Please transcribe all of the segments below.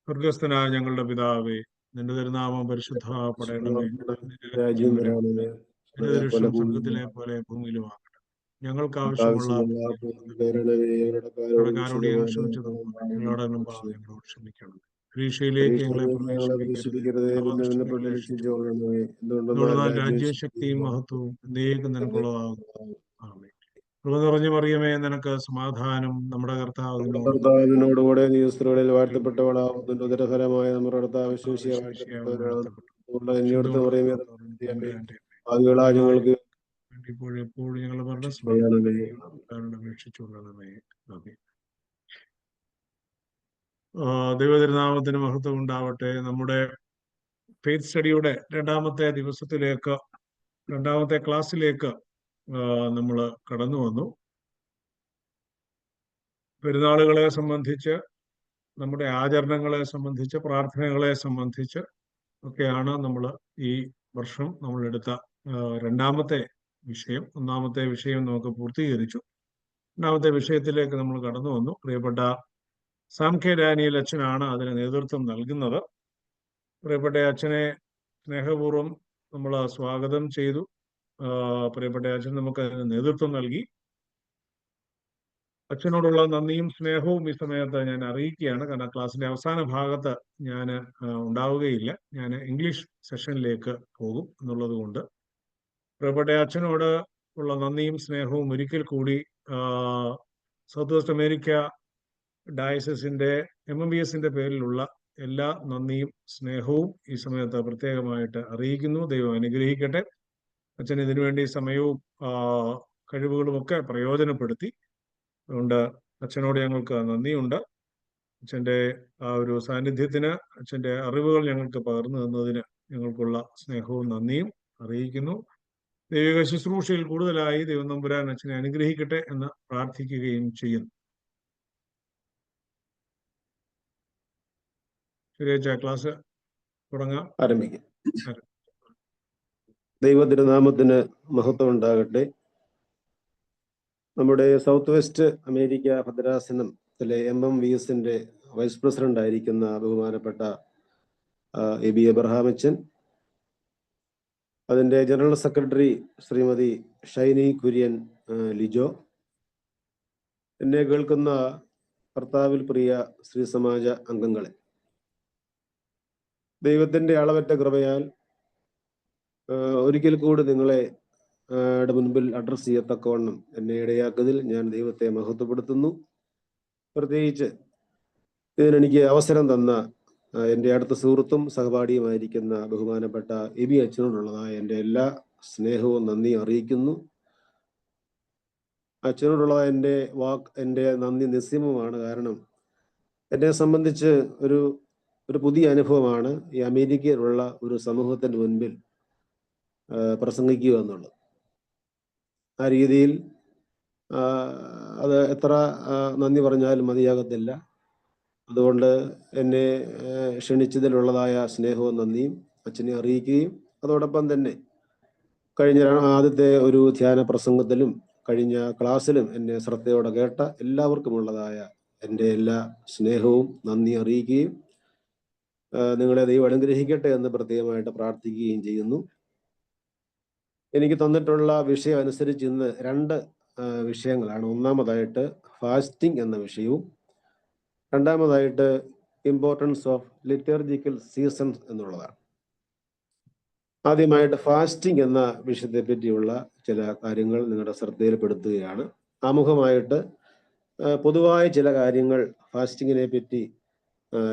സ്വർഗസ്ഥനായ ഞങ്ങളുടെ പിതാവേ, നിന്റെ തിരുനാമം പരിശുദ്ധപ്പെടണമേ. നിന്റെ രാജ്യം രാജ്യം വരണമേ. വരണമേ. നിന്റെ ദൃഷ്ടം സ്വർഗത്തിലെ പോലെ ഭൂമിയിലും ആകട്ടെ. ഞങ്ങൾക്ക് ആവശ്യമുള്ള കടക്കാരോട് ഞങ്ങൾ ക്ഷമിച്ചതും ഞങ്ങളോട് ഞങ്ങളോട് ക്ഷമിക്കണം. പരീക്ഷയിലേക്ക് ഞങ്ങളെ പ്രവേശിപ്പിക്കരുത്. എന്തുകൊണ്ടെന്നാൽ രാജ്യവും ശക്തിയും മഹത്വവും എന്നേക്കും നിനക്കുള്ളതാകുന്നു. ആമേൻ. കൃപ നിറഞ്ഞു മറിയമേ, നിനക്ക് സമാധാനം. നമ്മുടെ കർത്താവിനോടുകൂടെ നീ സ്ത്രീകളിൽ വാഴ്ത്തപ്പെട്ടവളാവുന്നു. ഉദരഫലമായ നമ്മുടെ കർത്താവ് ഞങ്ങൾക്ക് എപ്പോഴും ഞങ്ങൾ അപേക്ഷിച്ചുകൊള്ളണമേ. ദൈവതിരുനാമത്തിന് മഹത്വം ഉണ്ടാവട്ടെ. നമ്മുടെ ഫെയ്ത്ത് സ്റ്റഡിയുടെ രണ്ടാമത്തെ ക്ലാസ്സിലേക്ക് നമ്മൾ കടന്നു വന്നു. പെരുന്നാളുകളെ സംബന്ധിച്ച്, നമ്മുടെ ആചരണങ്ങളെ സംബന്ധിച്ച്, പ്രാർത്ഥനകളെ സംബന്ധിച്ച് ഒക്കെയാണ് നമ്മൾ ഈ വർഷം നമ്മൾ എടുത്ത രണ്ടാമത്തെ വിഷയം. ഒന്നാമത്തെ വിഷയം നമുക്ക് പൂർത്തീകരിച്ചു. രണ്ടാമത്തെ വിഷയത്തിലേക്ക് നമ്മൾ കടന്നു വന്നു. പ്രിയപ്പെട്ട സാം കെ ഡാനിയൽ അച്ഛനാണ് അതിന് നേതൃത്വം നൽകുന്നത്. പ്രിയപ്പെട്ട അച്ഛനെ സ്നേഹപൂർവ്വം നമ്മൾ സ്വാഗതം ചെയ്തു. പ്രിയപ്പെട്ട അച്ഛൻ നമുക്ക് അതിന് നേതൃത്വം നൽകി. അച്ഛനോടുള്ള നന്ദിയും സ്നേഹവും ഈ സമയത്ത് ഞാൻ അറിയിക്കുകയാണ്. കാരണം ക്ലാസ്സിന്റെ അവസാന ഭാഗത്ത് ഞാൻ ഉണ്ടാവുകയില്ല. ഞാൻ ഇംഗ്ലീഷ് സെഷനിലേക്ക് പോകും എന്നുള്ളത് കൊണ്ട് പ്രിയപ്പെട്ട അച്ഛനോട് ഉള്ള നന്ദിയും സ്നേഹവും ഒരിക്കൽ കൂടി സൗത്ത് വെസ്റ്റ് അമേരിക്ക ഡയസിന്റെ MMBSന്റെ പേരിലുള്ള എല്ലാ നന്ദിയും സ്നേഹവും ഈ സമയത്ത് പ്രത്യേകമായിട്ട് അറിയിക്കുന്നു. ദൈവം അനുഗ്രഹിക്കട്ടെ. അച്ഛൻ ഇതിനുവേണ്ടി സമയവും കഴിവുകളും ഒക്കെ പ്രയോജനപ്പെടുത്തി. അതുകൊണ്ട് അച്ഛനോട് ഞങ്ങൾക്ക് നന്ദിയുണ്ട്. അച്ഛൻ്റെ ആ ഒരു സാന്നിധ്യത്തിന്, അച്ഛൻ്റെ അറിവുകൾ ഞങ്ങൾക്ക് പകർന്നു തന്നതിന് ഞങ്ങൾക്കുള്ള സ്നേഹവും നന്ദിയും അറിയിക്കുന്നു. ദൈവിക ശുശ്രൂഷയിൽ കൂടുതലായി ദൈവം തമ്പുരാൻ അച്ഛനെ അനുഗ്രഹിക്കട്ടെ എന്ന് പ്രാർത്ഥിക്കുകയും ചെയ്യുന്നു. ശരിയാ, ക്ലാസ് തുടങ്ങാം, ആരംഭിക്കാം. ദൈവ തിരുനാമത്തിന് മഹത്വം ഉണ്ടാകട്ടെ. നമ്മുടെ സൗത്ത് വെസ്റ്റ് അമേരിക്ക ഭദ്രാസനത്തിലെ MMVSന്റെ വൈസ് പ്രസിഡന്റ് ആയിരിക്കുന്ന ബഹുമാനപ്പെട്ട AB എബ്രഹാം അച്ഛൻ, അതിൻ്റെ ജനറൽ സെക്രട്ടറി ശ്രീമതി ഷൈനി കുര്യൻ ലിജോ, എന്നെ കേൾക്കുന്ന കർത്താവിൽ പ്രിയ ശ്രീ സമാജ അംഗങ്ങളെ, ദൈവത്തിൻ്റെ അളവറ്റ കൃപയാൽ ഒരിക്കൽ കൂടി നിങ്ങളെ മുൻപിൽ അഡ്രസ് ചെയ്യത്തക്കവണ്ണം എന്നെ ഇടയാക്കതിൽ ഞാൻ ദൈവത്തെ മഹത്വപ്പെടുത്തുന്നു. പ്രത്യേകിച്ച് ഇതിനെനിക്ക് അവസരം തന്ന എൻ്റെ അടുത്ത സുഹൃത്തും സഹപാഠിയുമായിരിക്കുന്ന ബഹുമാനപ്പെട്ട AB അച്ഛനോടുള്ളതായ എൻ്റെ എല്ലാ സ്നേഹവും നന്ദിയും അറിയിക്കുന്നു. അച്ഛനോടുള്ള എൻ്റെ നന്ദി നിസ്സീമമാണ്. കാരണം എന്നെ സംബന്ധിച്ച് ഒരു പുതിയ അനുഭവമാണ് ഈ അമേരിക്കയിലുള്ള ഒരു സമൂഹത്തിൻ്റെ മുൻപിൽ പ്രസംഗിക്കുക എന്നുള്ളത്. ആ രീതിയിൽ അത് എത്ര നന്ദി പറഞ്ഞാലും മതിയാകത്തില്ല. അതുകൊണ്ട് എന്നെ ക്ഷണിച്ചതിലുള്ളതായ സ്നേഹവും നന്ദിയും അച്ഛനെ അറിയിക്കുകയും, അതോടൊപ്പം തന്നെ കഴിഞ്ഞ ആദ്യത്തെ ഒരു ധ്യാന പ്രസംഗത്തിലും കഴിഞ്ഞ ക്ലാസ്സിലും എന്നെ ശ്രദ്ധയോടെ കേട്ട എല്ലാവർക്കുമുള്ളതായ എൻ്റെ എല്ലാ സ്നേഹവും നന്ദി അറിയിക്കുകയും നിങ്ങളെ ദൈവം അനുഗ്രഹിക്കട്ടെ എന്ന് പ്രത്യേകമായിട്ട് പ്രാർത്ഥിക്കുകയും ചെയ്യുന്നു. എനിക്ക് തന്നിട്ടുള്ള വിഷയം അനുസരിച്ച് ഇന്ന് 2 വിഷയങ്ങളാണ്. ഒന്നാമതായിട്ട് ഫാസ്റ്റിംഗ് എന്ന വിഷയവും, രണ്ടാമതായിട്ട് ഇമ്പോർട്ടൻസ് ഓഫ് ലിറ്റർജിക്കൽ സീസൺസ് എന്നുള്ളതാണ്. ആദ്യമായിട്ട് ഫാസ്റ്റിംഗ് എന്ന വിഷയത്തെ പറ്റിയുള്ള ചില കാര്യങ്ങൾ നിങ്ങളുടെ ശ്രദ്ധയിൽപ്പെടുത്തുകയാണ്. ആമുഖമായിട്ട് പൊതുവായ ചില കാര്യങ്ങൾ ഫാസ്റ്റിങ്ങിനെ പറ്റി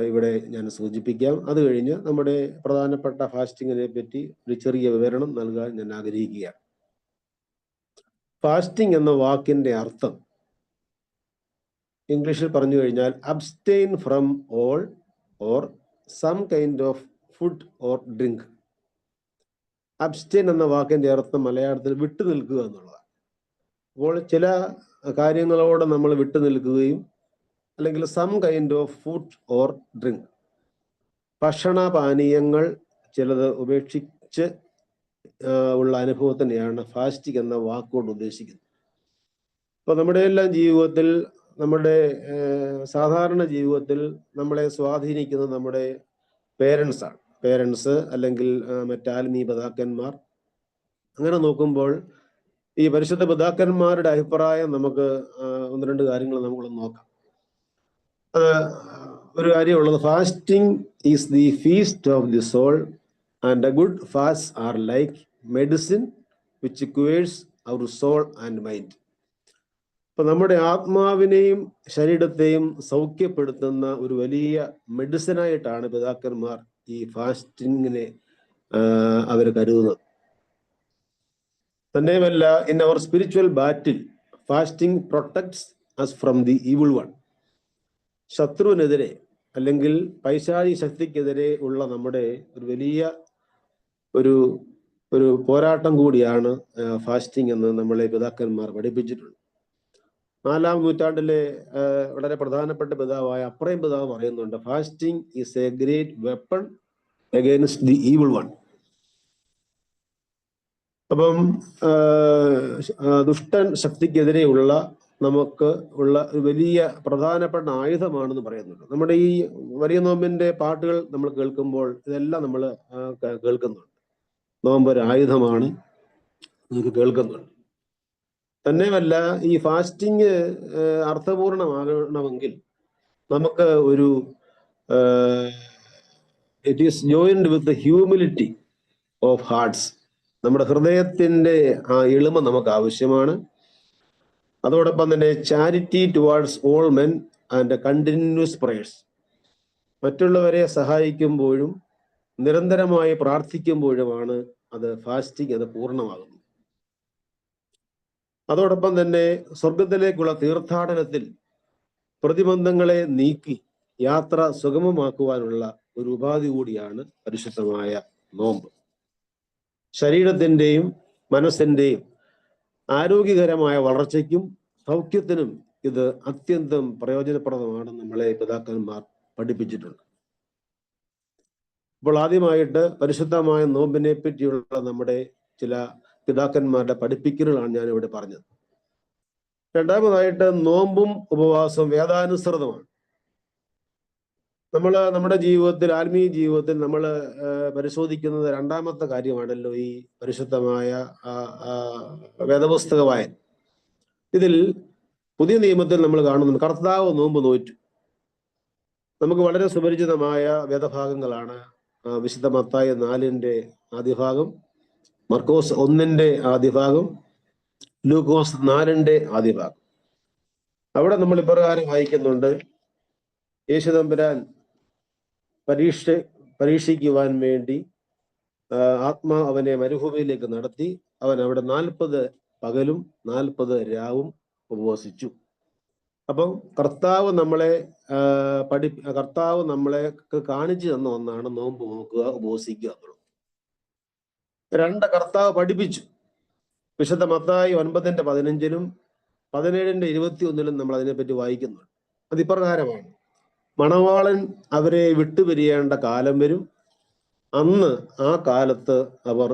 ഇവിടെ ഞാൻ സൂചിപ്പിക്കാം. അത് കഴിഞ്ഞ് നമ്മുടെ പ്രധാനപ്പെട്ട ഫാസ്റ്റിങ്ങിനെ പറ്റി ഒരു ചെറിയ വിവരണം നൽകാൻ ഞാൻ ആഗ്രഹിക്കുകയാണ്. ഫാസ്റ്റിംഗ് എന്ന വാക്കിന്റെ അർത്ഥം ഇംഗ്ലീഷിൽ പറഞ്ഞു കഴിഞ്ഞാൽ abstain from all or some kind of food or drink. Abstain എന്ന വാക്കിന്റെ അർത്ഥം മലയാളത്തിൽ വിട്ടു നിൽക്കുക എന്നുള്ളതാണ്. അപ്പോൾ ചില കാര്യങ്ങളോട് നമ്മൾ വിട്ടു നിൽക്കുകയും, അല്ലെങ്കിൽ some kind of food or drink, ഭക്ഷണപാനീയങ്ങൾ ചിലത് ഉപേക്ഷിച്ച് ഉള്ള അനുഭവത്തിനെയാണ് ഫാസ്റ്റിംഗ് എന്ന വാക്കുകൊണ്ട് ഉദ്ദേശിക്കുന്നത്. അപ്പോൾ നമ്മുടെ എല്ലാം ജീവിതത്തിൽ നമ്മുടെ സാധാരണ ജീവിതത്തിൽ നമ്മളെ സ്വാധീനിക്കുന്നത് നമ്മുടെ പേരൻസ് ആണ്. പേരൻസ് അല്ലെങ്കിൽ മറ്റാത്മീയ പിതാക്കന്മാർ. അങ്ങനെ നോക്കുമ്പോൾ ഈ പരിശുദ്ധ പിതാക്കന്മാരുടെ അഭിപ്രായം നമുക്ക് ഒന്ന് രണ്ട് കാര്യങ്ങൾ നമുക്കൊന്ന് നോക്കാം. അത് ഒരു കാര്യമുള്ളത്, fasting is the feast of the soul and a good fast are like medicine which cures our soul and mind. അപ്പൊ നമ്മുടെ ആത്മാവിനെയും ശരീരത്തെയും സൗഖ്യപ്പെടുത്തുന്ന ഒരു വലിയ മെഡിസിനായിട്ടാണ് പിതാക്കന്മാർ ഈ ഫാസ്റ്റിങ്ങിനെ അവർ കരുതുന്നത്. തന്നെയുമല്ല, in our spiritual battle fasting protects us from the evil one. ശത്രുവിനെതിരെ അല്ലെങ്കിൽ പൈശാചി ശക്തിക്കെതിരെ ഉള്ള നമ്മുടെ ഒരു വലിയ ഒരു പോരാട്ടം കൂടിയാണ് ഫാസ്റ്റിംഗ് എന്ന് നമ്മളെ പിതാക്കന്മാർ പഠിപ്പിച്ചിട്ടുണ്ട്. 4-ാം നൂറ്റാണ്ടിലെ വളരെ പ്രധാനപ്പെട്ട പിതാവായ അപ്രയം പിതാവ് പറയുന്നുണ്ട്, fasting is A great weapon against the evil one. അപ്പം ദുഷ്ടൻ ശക്തിക്കെതിരെയുള്ള നമുക്ക് ഉള്ള ഒരു വലിയ പ്രധാനപ്പെട്ട ആയുധമാണെന്ന് പറയുന്നുണ്ട്. നമ്മുടെ ഈ വലിയ നോമ്പിന്റെ പാട്ടുകൾ നമ്മൾ കേൾക്കുമ്പോൾ ഇതെല്ലാം നമ്മൾ കേൾക്കുന്നുണ്ട്. നോമ്പ് ഒരു ആയുധമാണ് നമുക്ക് കേൾക്കുന്നുണ്ട്. തന്നെയുമല്ല, ഈ ഫാസ്റ്റിംഗ് അർത്ഥപൂർണമാകണമെങ്കിൽ നമുക്ക് ഒരു it is joined with humility of hearts. നമ്മുടെ ഹൃദയത്തിന്റെ ആ എളിമ നമുക്ക് ആവശ്യമാണ്. അതോടൊപ്പം തന്നെ charity towards all men and continuous prayers. മറ്റുള്ളവരെ സഹായിക്കുമ്പോഴും നിരന്തരമായി പ്രാർത്ഥിക്കുമ്പോഴുമാണ് അത് ഫാസ്റ്റിംഗ് അത് പൂർണ്ണമാകുന്നത്. അതോടൊപ്പം തന്നെ സ്വർഗത്തിലേക്കുള്ള തീർത്ഥാടനത്തിൽ പ്രതിബന്ധങ്ങളെ നീക്കി യാത്ര സുഗമമാക്കുവാനുള്ള ഒരു ഉപാധി കൂടിയാണ് പരിശുദ്ധമായ നോമ്പ്. ശരീരത്തിൻ്റെയും മനസ്സിൻ്റെയും ആരോഗ്യകരമായ വളർച്ചയ്ക്കും സൗഖ്യത്തിനും ഇത് അത്യന്തം പ്രയോജനപ്രദമാണ് നമ്മളെ പിതാക്കന്മാർ പഠിപ്പിച്ചിട്ടുണ്ട്. അപ്പോൾ ആദ്യമായിട്ട് പരിശുദ്ധമായ നോമ്പിനെ പറ്റിയുള്ള നമ്മുടെ ചില പിതാക്കന്മാരുടെ പഠിപ്പിക്കലുകളാണ് ഞാനിവിടെ പറഞ്ഞത്. രണ്ടാമതായിട്ട്, നോമ്പും ഉപവാസവും വേദാനുസൃതമാണ്. നമ്മുടെ ജീവിതത്തിൽ, ആത്മീയ ജീവിതത്തിൽ നമ്മൾ പരിശോധിക്കുന്നത് രണ്ടാമത്തെ കാര്യമാണല്ലോ ഈ പരിശുദ്ധമായ വേദപുസ്തക വായന. ഇതിൽ പുതിയ നിയമത്തിൽ നമ്മൾ കാണുന്നുണ്ട് കർത്താവ് നോമ്പ് നോറ്റു. നമുക്ക് വളരെ സുപരിചിതമായ വേദഭാഗങ്ങളാണ് വിശുദ്ധ മത്തായി 4-ന്റെ ആദ്യഭാഗം, മർക്കോസ് 1-ന്റെ ആദ്യഭാഗം, ലൂക്കോസ് 4-ന്റെ ആദ്യഭാഗം. അവിടെ നമ്മൾ ഇപ്രകാരം വായിക്കുന്നുണ്ട്, യേശു തമ്പുരാൻ പരീക്ഷിക്കുവാൻ വേണ്ടി ആത്മാവ് അവനെ മരുഭൂമിയിലേക്ക് നടത്തി. അവൻ അവിടെ 40 പകലും 40 രാവും ഉപവസിച്ചു. അപ്പം കർത്താവ് നമ്മളെ കാണിച്ചു തന്ന ഒന്നാണ് നോമ്പ് നോക്കുക, ഉപവസിക്കുക എന്നുള്ളത്. 2 കർത്താവ് പഠിപ്പിച്ചു. വിശുദ്ധ മത്തായി 9-ന്റെ 15-ലും 17-ന്റെ 21-ലും നമ്മൾ അതിനെപ്പറ്റി വായിക്കുന്നുണ്ട്. അതിപ്രകാരമാണ്, മണവാളൻ അവരെ വിട്ടുപിരിയേണ്ട കാലം വരും, അന്ന് ആ കാലത്ത് അവർ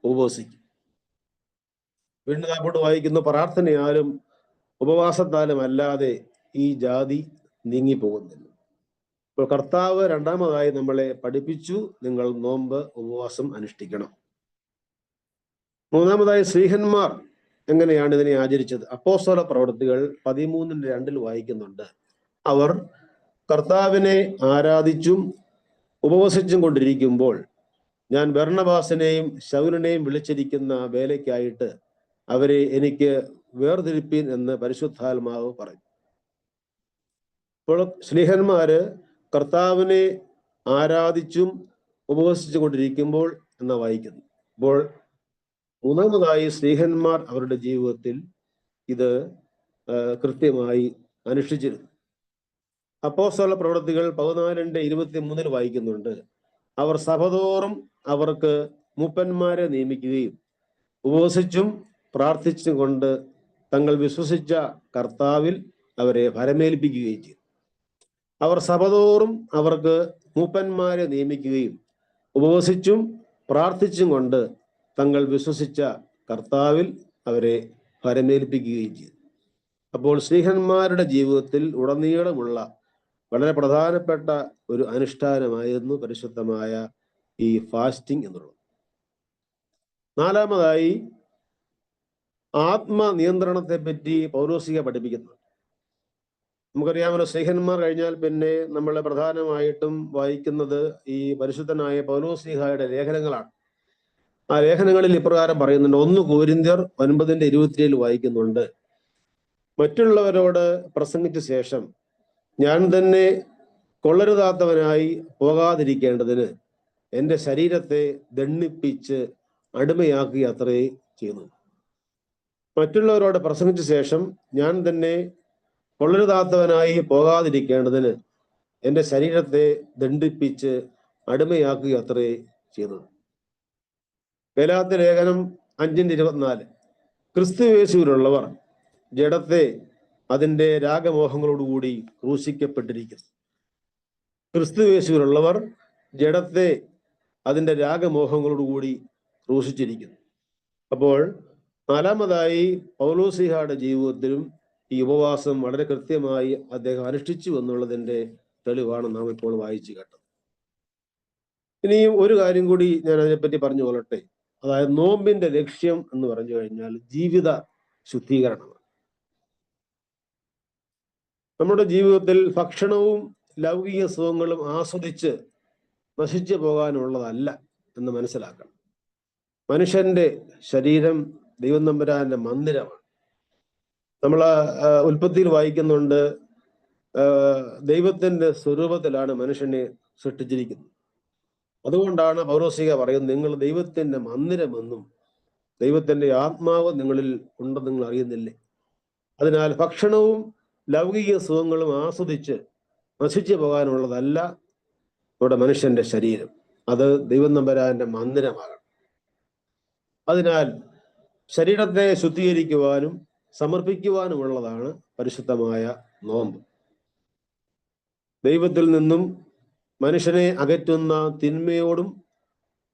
ഉപവസിക്കും. വീണ്ടും അങ്ങോട്ട് വായിക്കുന്നു, പ്രാർത്ഥനയാലും ഉപവാസത്താലും അല്ലാതെ ഈ ജാതി നീങ്ങിപ്പോകുന്നില്ല. അപ്പോൾ കർത്താവ് രണ്ടാമതായി നമ്മളെ പഠിപ്പിച്ചു, നിങ്ങൾ നോമ്പ് ഉപവാസം അനുഷ്ഠിക്കണം. മൂന്നാമതായി, ശ്രീഹന്മാർ എങ്ങനെയാണ് ഇതിനെ ആചരിച്ചത്? അപ്പോസ്തല പ്രവൃത്തികൾ 13-ന്റെ 2-ൽ വായിക്കുന്നുണ്ട്, അവർ കർത്താവിനെ ആരാധിച്ചും ഉപവസിച്ചും കൊണ്ടിരിക്കുമ്പോൾ ഞാൻ ബർണ്ണബാസിനെയും ശൗലിനെയും വിളിച്ചിരിക്കുന്ന വേലയ്ക്കായിട്ട് അവരെ എനിക്ക് വേർതിരിപ്പീൻ എന്ന് പരിശുദ്ധാത്മാവ് പറഞ്ഞു. അപ്പോൾ ശ്ലീഹന്മാര് കർത്താവിനെ ആരാധിച്ചും ഉപവസിച്ചു കൊണ്ടിരിക്കുമ്പോൾ എന്ന് വായിക്കുന്നു. അപ്പോൾ മൂന്നാമതായി, ശ്ലീഹന്മാർ അവരുടെ ജീവിതത്തിൽ ഇത് കൃത്യമായി അനുഷ്ഠിച്ചിരുന്നു. അപ്പോസ്തല പ്രവൃത്തികൾ 14-ന്റെ 23-ൽ വായിക്കുന്നുണ്ട്, അവർ സഭതോറും അവർക്ക് മൂപ്പന്മാരെ നിയമിക്കുകയും ഉപവസിച്ചും പ്രാർത്ഥിച്ചും കൊണ്ട് തങ്ങൾ വിശ്വസിച്ച കർത്താവിൽ അവരെ ഭരമേൽപ്പിക്കുകയും ചെയ്തു. അവർ സഭതോറും അവർക്ക് മൂപ്പന്മാരെ നിയമിക്കുകയും ഉപവസിച്ചും പ്രാർത്ഥിച്ചും കൊണ്ട് തങ്ങൾ വിശ്വസിച്ച കർത്താവിൽ അവരെ ഭരമേൽപ്പിക്കുകയും ചെയ്തു. അപ്പോൾ സ്ലീഹന്മാരുടെ ജീവിതത്തിൽ ഉടനീളമുള്ള വളരെ പ്രധാനപ്പെട്ട ഒരു അനുഷ്ഠാനമായിരുന്നു പരിശുദ്ധമായ ഈ ഫാസ്റ്റിംഗ് എന്നുള്ളത്. നാലാമതായി ആത്മനിയന്ത്രണത്തെ പറ്റി പൗലോസിക പഠിപ്പിക്കുന്നു. നമുക്കറിയാമല്ലോ, സ്ലീഹന്മാർ കഴിഞ്ഞാൽ പിന്നെ നമ്മൾ പ്രധാനമായിട്ടും വായിക്കുന്നത് ഈ പരിശുദ്ധനായ പൗലോസ്ലീഹായുടെ ലേഖനങ്ങളാണ്. ആ ലേഖനങ്ങളിൽ ഇപ്രകാരം പറയുന്നുണ്ട്. 1 കൊരിന്ത്യർ 9:27 വായിക്കുന്നുണ്ട്, മറ്റുള്ളവരോട് പ്രസംഗിച്ച ശേഷം ഞാൻ തന്നെ കൊള്ളരുതാത്തവനായി പോകാതിരിക്കേണ്ടതിന് എൻ്റെ ശരീരത്തെ ദണ്ഡിപ്പിച്ച് അടിമയാക്കി അത്രേ ചെയ്യുന്നു. മറ്റുള്ളവരോട് പ്രസംഗിച്ച ശേഷം ഞാൻ തന്നെ കൊള്ളരുതാത്തവനായി പോകാതിരിക്കേണ്ടതിന് എൻ്റെ ശരീരത്തെ ദണ്ഡിപ്പിച്ച് അടിമയാക്കുക അത്രേ ചെയ്യുന്നത്. ഗലാത്യ ലേഖനം 5:24 ക്രിസ്തുയേശുവിലുള്ളവർ ജഡത്തെ അതിൻ്റെ രാഗമോഹങ്ങളോടുകൂടി ക്രൂശിക്കപ്പെട്ടിരിക്കുന്നു. ക്രിസ്തുയേശുവിലുള്ളവർ ജഡത്തെ അതിൻ്റെ രാഗമോഹങ്ങളോടുകൂടി ക്രൂശിച്ചിരിക്കുന്നു. അപ്പോൾ നാലാമതായി പൗലോസ്ലീഹായുടെ ജീവിതത്തിലും ഈ ഉപവാസം വളരെ കൃത്യമായി അദ്ദേഹം അനുഷ്ഠിച്ചു എന്നുള്ളതിൻ്റെ തെളിവാണ് നാം ഇപ്പോൾ വായിച്ചു കേട്ടത്. ഇനിയും ഒരു കാര്യം കൂടി ഞാൻ അതിനെപ്പറ്റി പറഞ്ഞു കൊള്ളട്ടെ. അതായത് നോമ്പിന്റെ ലക്ഷ്യം എന്ന് പറഞ്ഞു കഴിഞ്ഞാൽ ജീവിത ശുദ്ധീകരണമാണ്. നമ്മുടെ ജീവിതത്തിൽ ഭക്ഷണവും ലൗകിക സുഖങ്ങളും ആസ്വദിച്ച് നശിച്ചു പോകാനുള്ളതല്ല എന്ന് മനസ്സിലാക്കണം. മനുഷ്യന്റെ ശരീരം ദൈവം തമ്പുരാന്റെ മന്ദിരമാണ്. നമ്മൾ ഉൽപ്പത്തിയിൽ വായിക്കുന്നുണ്ട്, ദൈവത്തിന്റെ സ്വരൂപത്തിലാണ് മനുഷ്യനെ സൃഷ്ടിച്ചിരിക്കുന്നത്. അതുകൊണ്ടാണ് പൗലോസ്ലീഹ പറയുന്നത്, നിങ്ങൾ ദൈവത്തിന്റെ മന്ദിരമെന്നും ദൈവത്തിന്റെ ആത്മാവ് നിങ്ങളിൽ ഉണ്ടെന്ന് നിങ്ങൾ അറിയുന്നില്ലേ. അതിനാൽ ഭക്ഷണവും ലൗകിക സുഖങ്ങളും ആസ്വദിച്ച് നശിച്ചു പോകാനുള്ളതല്ല നമ്മുടെ മനുഷ്യന്റെ ശരീരം. അത് ദൈവം തമ്പുരാന്റെ മന്ദിരമാകണം. അതിനാൽ ശരീരത്തെ ശുദ്ധീകരിക്കുവാനും സമർപ്പിക്കുവാനുമുള്ളതാണ് പരിശുദ്ധമായ നോമ്പ്. ദൈവത്തിൽ നിന്നും മനുഷ്യനെ അകറ്റുന്ന തിന്മയോടും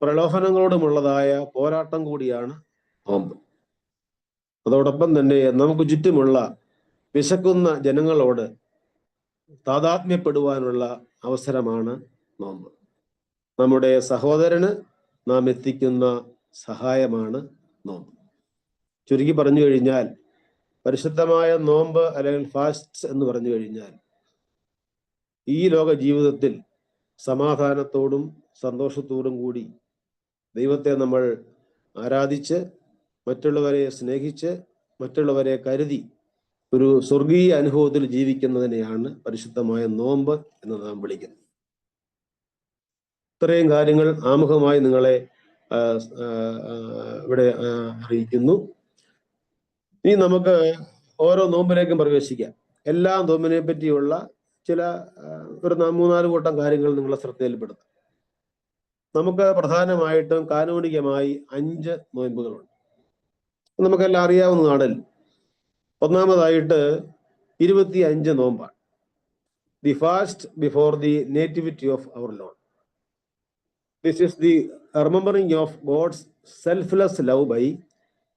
പ്രലോഭനങ്ങളോടുമുള്ളതായ പോരാട്ടം കൂടിയാണ് നോമ്പ്. അതോടൊപ്പം തന്നെ നമുക്ക് ചുറ്റുമുള്ള വിശക്കുന്ന ജനങ്ങളോട് താദാത്മ്യപ്പെടുവാനുള്ള അവസരമാണ് നോമ്പ്. നമ്മുടെ സഹോദരന് നാം എത്തിക്കുന്ന സഹായമാണ് നോമ്പ്. ചുരുക്കി പറഞ്ഞു കഴിഞ്ഞാൽ പരിശുദ്ധമായ നോമ്പ് അല്ലെങ്കിൽ ഫാസ്റ്റ് എന്ന് പറഞ്ഞു കഴിഞ്ഞാൽ ഈ ലോക ജീവിതത്തിൽ സമാധാനത്തോടും സന്തോഷത്തോടും കൂടി ദൈവത്തെ നമ്മൾ ആരാധിച്ച് മറ്റുള്ളവരെ സ്നേഹിച്ച് മറ്റുള്ളവരെ കരുതി ഒരു സ്വർഗീയ അനുഭവത്തിൽ ജീവിക്കുന്നതിനെയാണ് പരിശുദ്ധമായ നോമ്പ് എന്ന് നാം വിളിക്കുന്നത്. ഇത്രയും കാര്യങ്ങൾ ആമുഖമായി നിങ്ങളെ ഇവിടെ അറിയിക്കുന്നു. ഇനി നമുക്ക് ഓരോ നോമ്പിലേക്കും പ്രവേശിക്കാം. എല്ലാ നോമ്പിനെ പറ്റിയുള്ള ചില ഒരു 3-4 കൂട്ടം കാര്യങ്ങൾ നിങ്ങളെ ശ്രദ്ധയിൽപ്പെടുത്തും. നമുക്ക് പ്രധാനമായിട്ടും കാനോനികമായി 5 നോയമ്പുകളുണ്ട്. നമുക്കെല്ലാം അറിയാവുന്നതാണല്ലോ. ഒന്നാമതായിട്ട് 25 നോമ്പാണ്. The fast before the nativity of our lord. This is the remembering of God's selfless love by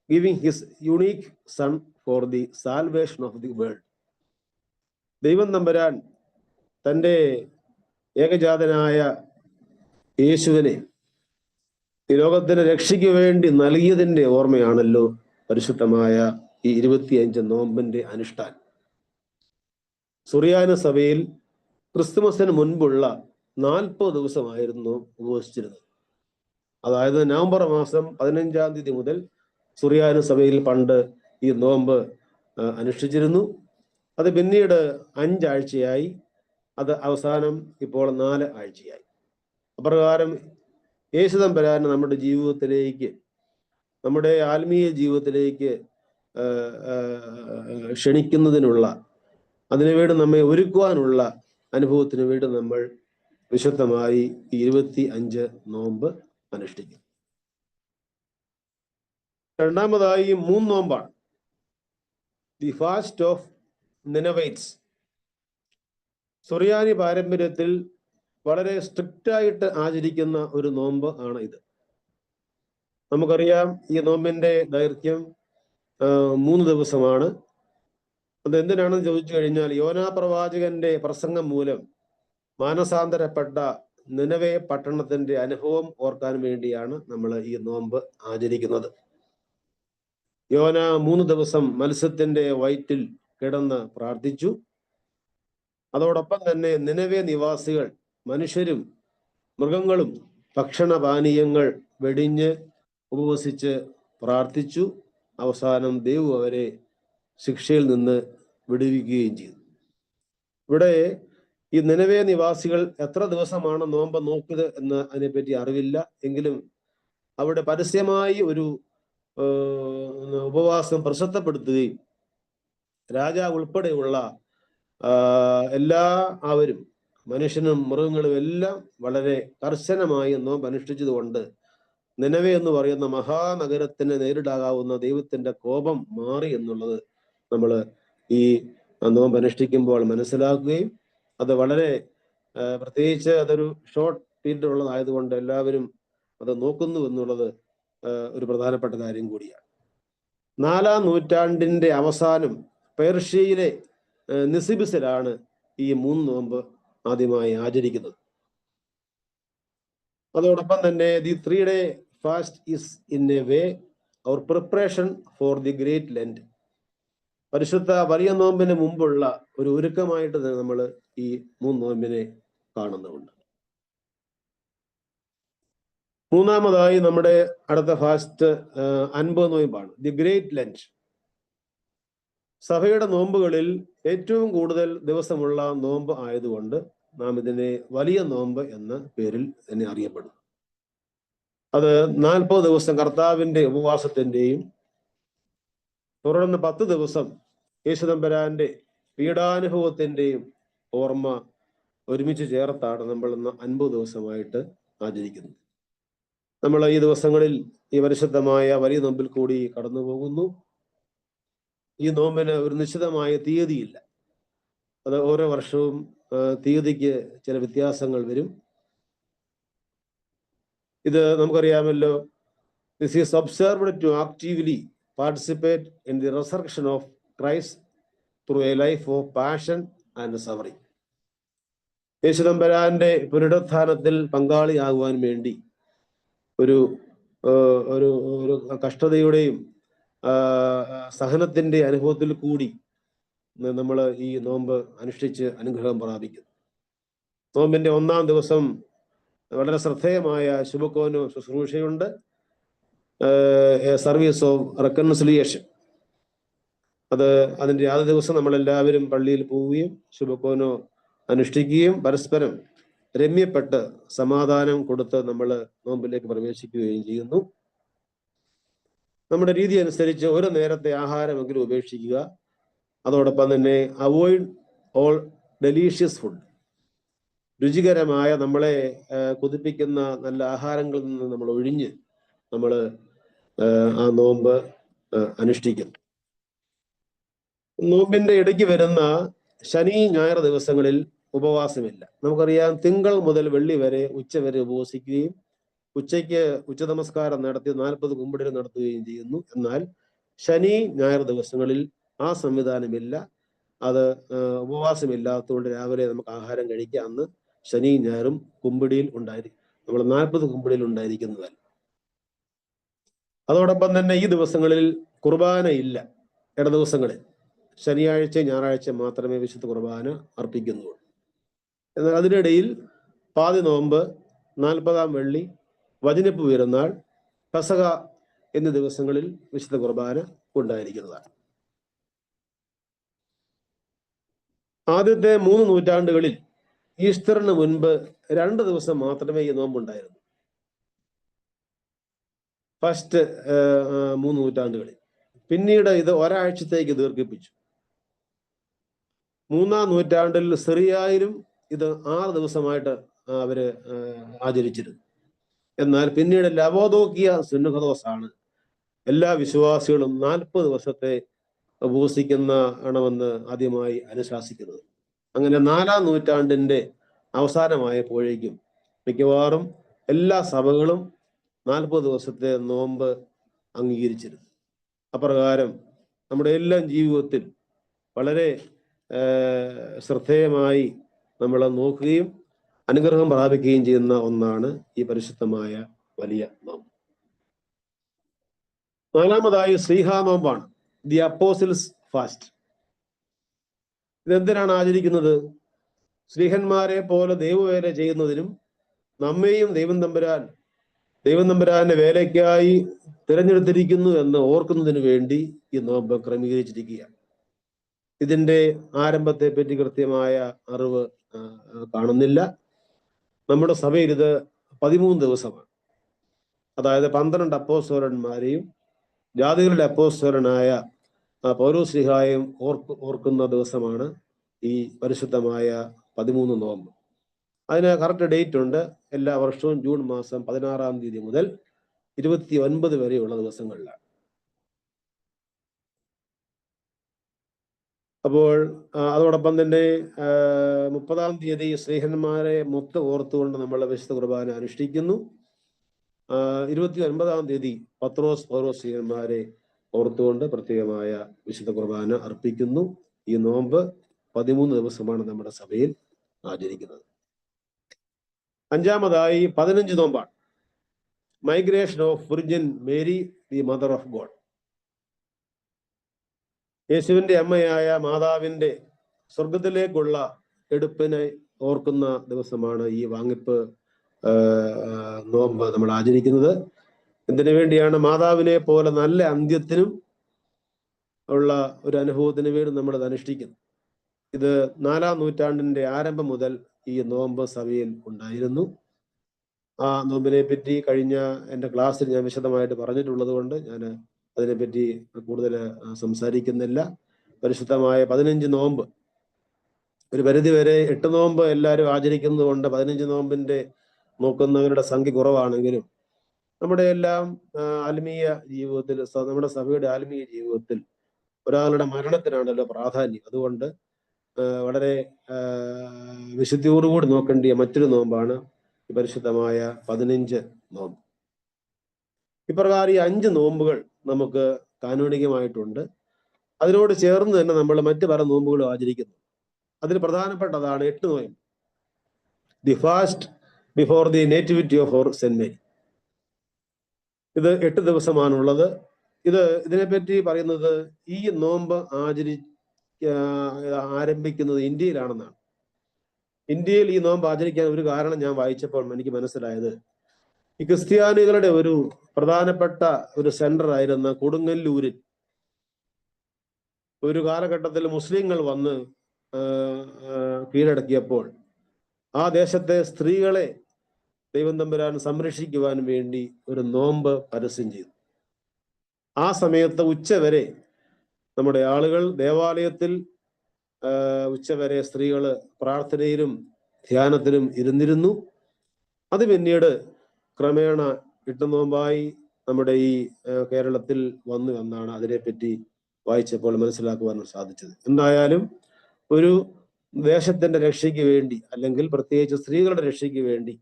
giving his unique son for the salvation of the world. ദൈവം തമ്പുരാൻ തൻ്റെ ഏകജാതനായ യേശുവിനെ ഈ ലോകത്തിന് രക്ഷയ്ക്ക് വേണ്ടി നൽകിയതിൻ്റെ ഓർമ്മയാണല്ലോ പരിശുദ്ധമായ ഈ 25 നോമ്പിന്റെ അനുഷ്ഠാനം. സുറിയാനി സഭയിൽ ക്രിസ്തുമസിന് മുൻപുള്ള 40 ദിവസമായിരുന്നു ഉപവസിച്ചിരുന്നത്. അതായത് നവംബർ മാസം 15-ാം തീയതി മുതൽ സുറിയാനി സഭയിൽ പണ്ട് ഈ നോമ്പ് അനുഷ്ഠിച്ചിരുന്നു. അത് പിന്നീട് 5 ആഴ്ചയായി, അത് അവസാനം ഇപ്പോൾ 4 ആഴ്ചയായി. അപ്രകാരം യേശു തമ്പുരാനെ നമ്മുടെ ജീവിതത്തിലേക്ക്, നമ്മുടെ ആത്മീയ ജീവിതത്തിലേക്ക് ക്ഷണിക്കുന്നതിനുള്ള, അതിനുവേണ്ടി നമ്മെ ഒരുക്കുവാനുള്ള അനുഭവത്തിന് വേണ്ടി നമ്മൾ വിശുദ്ധമായി 25 നോമ്പ് അനുഷ്ഠിക്കും. രണ്ടാമതായി 3 നോമ്പാണ്. The fast of Ninevites. Suriyani പാരമ്പര്യത്തിൽ വളരെ സ്ട്രിക്റ്റ് ആയിട്ട് ആചരിക്കുന്ന ഒരു നോമ്പ് ആണ് ഇത്. നമുക്കറിയാം, ഈ നോമ്പിന്റെ ദൈർഘ്യം 3 ദിവസമാണ്. അതെന്തിനാണെന്ന് ചോദിച്ചു കഴിഞ്ഞാൽ, യോനാ പ്രവാചകന്റെ പ്രസംഗം മൂലം മാനസാന്തരപ്പെട്ട നിനവെ പട്ടണത്തിന്റെ അനുഭവം ഓർക്കാൻ വേണ്ടിയാണ് നമ്മൾ ഈ നോമ്പ് ആചരിക്കുന്നത്. യോന 3 ദിവസം മത്സ്യത്തിന്റെ വയറ്റിൽ കിടന്ന് പ്രാർത്ഥിച്ചു. അതോടൊപ്പം തന്നെ നിനവെ നിവാസികൾ, മനുഷ്യരും മൃഗങ്ങളും ഭക്ഷണപാനീയങ്ങൾ വെടിഞ്ഞ് ഉപവസിച്ച് പ്രാർത്ഥിച്ചു. അവസാനം ദൈവം അവരെ ശിക്ഷയിൽ നിന്ന് വിടുവിക്കുകയും ചെയ്തു. ഇവിടെ ഈ നിനവെ നിവാസികൾ എത്ര ദിവസമാണ് നോമ്പ് നോക്കിയത് എന്ന് അതിനെപ്പറ്റി അറിവില്ല. എങ്കിലും അവിടെ പരസ്യമായി ഒരു ഉപവാസം പ്രസിദ്ധപ്പെടുത്തുകയും രാജാവ് ഉൾപ്പെടെയുള്ള എല്ലാവരും, മനുഷ്യനും മൃഗങ്ങളും എല്ലാം വളരെ കർശനമായി നോമ്പ് അനുഷ്ഠിച്ചതുകൊണ്ട് നിനവെ എന്ന് പറയുന്ന മഹാനഗരത്തിന് നേരിടാകാവുന്ന ദൈവത്തിന്റെ കോപം മാറി എന്നുള്ളത് നമ്മൾ ഈ നോമ്പ് അനുഷ്ഠിക്കുമ്പോൾ മനസ്സിലാക്കുകയും, അത് വളരെ പ്രത്യേകിച്ച് അതൊരു ഷോർട്ട് പീരീഡ് ഉള്ളതായതുകൊണ്ട് എല്ലാവരും അത് നോക്കുന്നു എന്നുള്ളത് ഒരു പ്രധാനപ്പെട്ട കാര്യം കൂടിയാണ്. 4-ാം നൂറ്റാണ്ടിന്റെ അവസാനം പേർഷ്യയിലെ നിസിബിസിലാണ് ഈ 3 നോമ്പ് ആദ്യമായി ആചരിക്കുന്നത്. അതോടൊപ്പം തന്നെ the 3-day fast is in a way our preparation for the great lent. പരിശുദ്ധ വലിയ നോമ്പിന് മുമ്പുള്ള ഒരു ഒരുക്കമായിട്ട് നമ്മൾ ഈ 3 നോമ്പിനെ കാണുന്നുണ്ട്. മൂന്നാമതായി നമ്മുടെ അടുത്ത ഫാസ്റ്റ് 50 നോയമ്പാണ്, ദി ഗ്രേറ്റ് ലെൻഡ്. സഭയുടെ നോമ്പുകളിൽ ഏറ്റവും കൂടുതൽ ദിവസമുള്ള നോമ്പ് ആയതുകൊണ്ട് നാം ഇതിനെ വലിയ നോമ്പ് എന്ന പേരിൽ തന്നെ അറിയപ്പെടുന്നു. അത് 40 ദിവസം കർത്താവിന്റെ ഉപവാസത്തിന്റെയും തുടർന്ന് 10 ദിവസം യേശുദമ്പരാന്റെ പീഡാനുഭവത്തിന്റെയും ഓർമ്മ ഒരുമിച്ച് ചേർത്താണ് നമ്മൾ ഇന്ന് 50 ദിവസമായിട്ട് ആചരിക്കുന്നത്. നമ്മൾ ഈ ദിവസങ്ങളിൽ ഈ പരിശുദ്ധമായ വലിയ നോമ്പിൽ കൂടി കടന്നു പോകുന്നു. ഈ നോമ്പിന് ഒരു നിശ്ചിതമായ തീയതിയില്ല. അത് ഓരോ വർഷവും തീയതിക്ക് ചില വ്യത്യാസങ്ങൾ വരും. ഇത് നമുക്കറിയാമല്ലോ, this is observed to actively participate in the resurrection of Christ through a life of passion and suffering. യേശുദമ്പരാന്റെ പുനരുത്ഥാനത്തിൽ പങ്കാളിയാകുവാൻ വേണ്ടി ഒരു കഷ്ടതയുടെയും സഹനത്തിന്റെ അനുഭവത്തിൽ കൂടി നമ്മൾ ഈ നോമ്പ് അനുഷ്ഠിച്ച് അനുഗ്രഹം പ്രാപിക്കുന്നു. നോമ്പിന്റെ 1-ാം ദിവസം വളരെ ശ്രദ്ധേയമായ ശുഭക്കോനോ ശുശ്രൂഷയുണ്ട്, സർവീസ് ഓഫ് റെക്കൺസിലിയേഷൻ. അതിന്റെ ആദ്യ ദിവസം നമ്മളെല്ലാവരും പള്ളിയിൽ പോവുകയും ശുഭക്കോനോ അനുഷ്ഠിക്കുകയും പരസ്പരം രമ്യപ്പെട്ട് സമാധാനം കൊടുത്ത് നമ്മൾ നോമ്പിലേക്ക് പ്രവേശിക്കുകയും ചെയ്യുന്നു. നമ്മുടെ രീതി അനുസരിച്ച് ഒരു നേരത്തെ ആഹാരമെങ്കിലും ഉപേക്ഷിക്കുക. അതോടൊപ്പം തന്നെ അവോയ്ഡ് ഓൾ ഡെലീഷ്യസ് ഫുഡ്. രുചികരമായ നമ്മളെ കൊതിപ്പിക്കുന്ന നല്ല ആഹാരങ്ങളിൽ നിന്ന് നമ്മൾ ഒഴിഞ്ഞ് നമ്മൾ ആ നോമ്പ് അനുഷ്ഠിക്കുന്നു. നോമ്പിന്റെ ഇടയ്ക്ക് വരുന്ന ശനി ഞായർ ദിവസങ്ങളിൽ ഉപവാസമില്ല. നമുക്കറിയാം, തിങ്കൾ മുതൽ വെള്ളി വരെ ഉച്ചവരെ ഉപവസിക്കുകയും ഉച്ചയ്ക്ക് ഉച്ചനമസ്കാരം നടത്തി 40 കുമ്പിടിൽ നടത്തുകയും ചെയ്യുന്നു. എന്നാൽ ശനി ഞായർ ദിവസങ്ങളിൽ ആ സംവിധാനമില്ല. അത് ഉപവാസമില്ലാത്തതുകൊണ്ട് രാവിലെ നമുക്ക് ആഹാരം കഴിക്കാം. അന്ന് ശനി ഞായറും കുമ്പിടിയിൽ ഉണ്ടായിരിക്കും, നമ്മൾ 40 കുമ്പിടിയിൽ ഉണ്ടായിരിക്കുന്നതല്ല. അതോടൊപ്പം തന്നെ ഈ ദിവസങ്ങളിൽ കുർബാന ഇല്ല. ഇട ദിവസങ്ങളിൽ ശനിയാഴ്ച ഞായറാഴ്ച മാത്രമേ വിശുദ്ധ കുർബാന അർപ്പിക്കുന്നുള്ളൂ. എന്നാൽ അതിനിടയിൽ പാതി നോമ്പ്, 40-ാം വെള്ളി, വചനപ്പ് പെരുന്നാൾ, പെസഹ എന്നീ ദിവസങ്ങളിൽ വിശുദ്ധ കുർബാന ഉണ്ടായിരിക്കുന്നതാണ്. ആദ്യത്തെ 3 നൂറ്റാണ്ടുകളിൽ ഈസ്റ്ററിന് മുൻപ് 2 ദിവസം മാത്രമേ ഈ നോമ്പുണ്ടായിരുന്നു. ഫസ്റ്റ് 3 നൂറ്റാണ്ടുകളിൽ. പിന്നീട് ഇത് ഒരാഴ്ചത്തേക്ക് ദീർഘിപ്പിച്ചു. 3-ാം നൂറ്റാണ്ടിൽ സിറിയയിലും ഇത് 6 ദിവസമായിട്ട് അവര് ആചരിച്ചിരുന്നു. എന്നാൽ പിന്നീട് ലവോദോക്കിയ സുന്നഹദോസാണ് എല്ലാ വിശ്വാസികളും 40 ദിവസത്തെ ഉപവസിക്കണമെന്ന് ആദ്യമായി അനുശാസിക്കുന്നത്. അങ്ങനെ 4-ാം നൂറ്റാണ്ടിന്റെ അവസാനമായപ്പോഴേക്കും മിക്കവാറും എല്ലാ സഭകളും 40 ദിവസത്തെ നോമ്പ് അംഗീകരിച്ചിരുന്നു. അപ്രകാരം നമ്മുടെ എല്ലാം ജീവിതത്തിൽ വളരെ ശ്രദ്ധേയമായി നമ്മൾ നോക്കുകയും അനുഗ്രഹം പ്രാപിക്കുകയും ചെയ്യുന്ന ഒന്നാണ് ഈ പരിശുദ്ധമായ വലിയ നോമ്പ്. നാലാമതായി ശ്രീഹാ നോമ്പാണ്, ദി അപ്പോസിൽസ് ഫാസ്റ്റ്. ഇതെന്തിനാണ് ആചരിക്കുന്നത്? ശ്രീഹന്മാരെ പോലെ ദൈവവേല ചെയ്യുന്നതിനും നമ്മെയും ദൈവം തമ്പുരാന്റെ വേലയ്ക്കായി തിരഞ്ഞെടുത്തിരിക്കുന്നു എന്ന് ഓർക്കുന്നതിന് വേണ്ടി ഈ നോമ്പ് ക്രമീകരിച്ചിരിക്കുകയാണ്. ഇതിന്റെ ആരംഭത്തെ പറ്റി കൃത്യമായ അറിവ് കാണുന്നില്ല. നമ്മുടെ സഭയിൽ ഇത് 13 ദിവസമാണ്. അതായത് 12 അപ്പോസ്തലന്മാരെയും ജാതികളുടെ അപ്പോസ്തലനായ പൗലോസ്ലീഹായെയും ഓർക്കുന്ന ദിവസമാണ് ഈ പരിശുദ്ധമായ 13 നോമ്പ്. അതിന് കറക്റ്റ് ഡേറ്റ് ഉണ്ട്. എല്ലാ വർഷവും ജൂൺ മാസം 16-ാം തീയതി മുതൽ 29 വരെയുള്ള ദിവസങ്ങളിലാണ്. അപ്പോൾ അതോടൊപ്പം തന്നെ 30-ാം തീയതി സ്നേഹന്മാരെ മൊത്തം ഓർത്തുകൊണ്ട് നമ്മൾ വിശുദ്ധ കുർബാന അനുഷ്ഠിക്കുന്നു. 29-ാം തീയതി പത്രോസ് പൗലോസ് സ്നേഹന്മാരെ ഓർത്തുകൊണ്ട് പ്രത്യേകമായ വിശുദ്ധ കുർബാന അർപ്പിക്കുന്നു. ഈ നോമ്പ് 13 ദിവസമാണ് നമ്മുടെ സഭയിൽ ആചരിക്കുന്നത്. അഞ്ചാമതായി 15 നോമ്പാണ്, migration of virgin Mary the mother of God. യേശുവിന്റെ അമ്മയായ മാതാവിന്റെ സ്വർഗത്തിലേക്കുള്ള എടുപ്പിനെ ഓർക്കുന്ന ദിവസമാണ് ഈ വാങ്ങിപ്പ് നോമ്പ് നമ്മൾ ആചരിക്കുന്നത്. എന്തിനു വേണ്ടിയാണ്? മാതാവിനെ പോലെ നല്ല അന്ത്യത്തിനും ഉള്ള ഒരു അനുഭവത്തിന് വേണ്ടി നമ്മളത് അനുഷ്ഠിക്കുന്നു. ഇത് 4-ാം നൂറ്റാണ്ടിന്റെ ആരംഭം മുതൽ ഈ നോമ്പ് സഭയിൽ ഉണ്ടായിരുന്നു. ആ നോമ്പിനെ പറ്റി കഴിഞ്ഞ എൻ്റെ ക്ലാസ്സിൽ ഞാൻ വിശദമായിട്ട് പറഞ്ഞിട്ടുള്ളത് കൊണ്ട് ഞാൻ അതിനെപ്പറ്റി കൂടുതൽ സംസാരിക്കുന്നില്ല. പരിശുദ്ധമായ 15 നോമ്പ്, ഒരു പരിധി വരെ 8 നോമ്പ് എല്ലാവരും ആചരിക്കുന്നത് കൊണ്ട് 15 നോമ്പിന്റെ നോക്കുന്നവരുടെ സംഖ്യ കുറവാണെങ്കിലും നമ്മുടെ എല്ലാം ആത്മീയ ജീവിതത്തിൽ, നമ്മുടെ സഭയുടെ ആത്മീയ ജീവിതത്തിൽ ഒരാളുടെ മരണത്തിനാണല്ലോ പ്രാധാന്യം. അതുകൊണ്ട് വളരെ വിശുദ്ധിയോടുകൂടി നോക്കേണ്ടിയ മറ്റൊരു നോമ്പാണ് ഈ പരിശുദ്ധമായ 15 നോമ്പ്. ഇപ്രകാരം ഈ 5 നോമ്പുകൾ നമുക്ക് കാനോനികമായിട്ടുണ്ട്. അതിനോട് ചേർന്ന് തന്നെ നമ്മൾ മറ്റു പല നോമ്പുകളും ആചരിക്കുന്നു. അതിൽ പ്രധാനപ്പെട്ടതാണ് 8 നോയമ്പ്, the fast before the nativity of our Saint Mary. ഇത് 8 ദിവസമാണുള്ളത്. ഇതിനെപ്പറ്റി പറയുന്നത് ഈ നോമ്പ് ആരംഭിക്കുന്നത് ഇന്ത്യയിലാണെന്നാണ്. ഇന്ത്യയിൽ ഈ നോമ്പ് ആചരിക്കാൻ ഒരു കാരണം ഞാൻ വായിച്ചപ്പോൾ എനിക്ക് മനസ്സിലായത്, ഈ ക്രിസ്ത്യാനികളുടെ ഒരു പ്രധാനപ്പെട്ട ഒരു സെന്റർ ആയിരുന്ന കൊടുങ്ങല്ലൂരിൽ ഒരു കാലഘട്ടത്തിൽ മുസ്ലിങ്ങൾ വന്ന് കീഴടക്കിയപ്പോൾ ആ ദേശത്തെ സ്ത്രീകളെ ദൈവം തമ്പുരാൻ സംരക്ഷിക്കുവാൻ വേണ്ടി ഒരു നോമ്പ് പരസ്യം ചെയ്തു. ആ സമയത്ത് ഉച്ചവരെ നമ്മുടെ ആളുകൾ ദേവാലയത്തിൽ ഉച്ചവരെ സ്ത്രീകൾ പ്രാർത്ഥനയിലും ധ്യാനത്തിലും ഇരുന്നിരുന്നു. അത് പിന്നീട് ക്രമേണ 8 നോമ്പായി നമ്മുടെ ഈ കേരളത്തിൽ വന്നു എന്നാണ് അതിനെപ്പറ്റി വായിച്ചപ്പോൾ മനസ്സിലാക്കുവാൻ സാധിച്ചത്. എന്തായാലും ഒരു ദേശത്തിന്റെ രക്ഷയ്ക്ക് വേണ്ടി, അല്ലെങ്കിൽ പ്രത്യേകിച്ച് സ്ത്രീകളുടെ രക്ഷയ്ക്ക് വേണ്ടി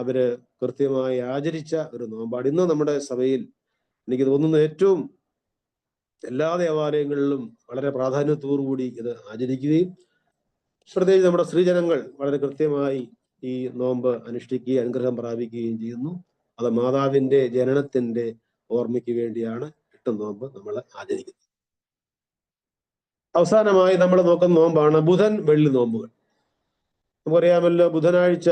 അവര് കൃത്യമായി ആചരിച്ച ഒരു നോമ്പാണ്. ഇന്ന് നമ്മുടെ സഭയിൽ എനിക്ക് തോന്നുന്നു ഏറ്റവും എല്ലാ ദേവാലയങ്ങളിലും വളരെ പ്രാധാന്യത്തോടുകൂടി ഇത് ആചരിക്കുകയും പ്രത്യേകിച്ച് നമ്മുടെ സ്ത്രീജനങ്ങൾ വളരെ കൃത്യമായി ഈ നോമ്പ് അനുഷ്ഠിക്കുകയും അനുഗ്രഹം പ്രാപിക്കുകയും ചെയ്യുന്നു. അത് മാതാവിന്റെ ജനനത്തിന്റെ ഓർമ്മയ്ക്ക് വേണ്ടിയാണ് 8 നോമ്പ് നമ്മൾ ആചരിക്കുന്നത്. അവസാനമായി നമ്മൾ നോക്കുന്ന നോമ്പാണ് ബുധൻ വെള്ളി നോമ്പുകൾ. നമുക്കറിയാമല്ലോ, ബുധനാഴ്ച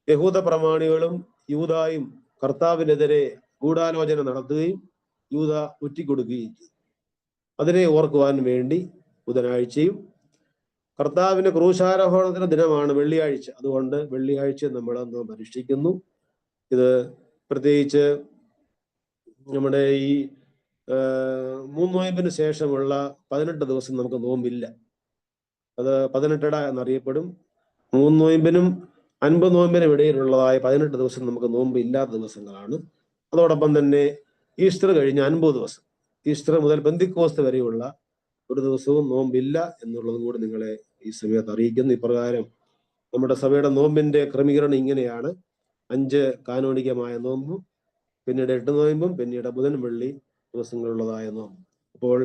യഹൂദ പ്രമാണികളും യൂദായും കർത്താവിനെതിരെ ഗൂഢാലോചന നടത്തുകയും യൂദ ഒറ്റിക്കൊടുക്കുകയും ചെയ്തു. അതിനെ ഓർക്കുവാൻ വേണ്ടി ബുധനാഴ്ചയും, കർത്താവിന്റെ ക്രൂശാരോഹണത്തിന്റെ ദിനമാണ് വെള്ളിയാഴ്ച, അതുകൊണ്ട് വെള്ളിയാഴ്ച നമ്മൾ നോമ്പ് അനുഷ്ഠിക്കുന്നു. ഇത് പ്രത്യേകിച്ച് നമ്മുടെ ഈ 3 നോയമ്പിന് ശേഷമുള്ള 18 ദിവസം നമുക്ക് നോമ്പില്ല. അത് 18 എന്നറിയപ്പെടും. 3 നോയമ്പിനും 50 നോയമ്പിനും ഇടയിലുള്ളതായ 18 ദിവസം നമുക്ക് നോമ്പ് ഇല്ലാത്ത ദിവസങ്ങളാണ്. അതോടൊപ്പം തന്നെ ഈസ്റ്റർ കഴിഞ്ഞ് 50 ദിവസം, ഈസ്റ്റർ മുതൽ പെന്തിക്കോസ്ത് വരെയുള്ള ഒരു ദിവസവും നോമ്പില്ല എന്നുള്ളതും കൂടി നിങ്ങളെ ഈ സമയത്ത് അറിയിക്കുന്നു. ഇപ്രകാരം നമ്മുടെ സഭയുടെ നോമ്പിന്റെ ക്രമീകരണം ഇങ്ങനെയാണ്: 5 കാനോനികമായ നോമ്പും, പിന്നീട് 8 നോയമ്പും, പിന്നീട് ബുധൻ വെള്ളി ദിവസങ്ങളുള്ളതായ നോമ്പ്. അപ്പോൾ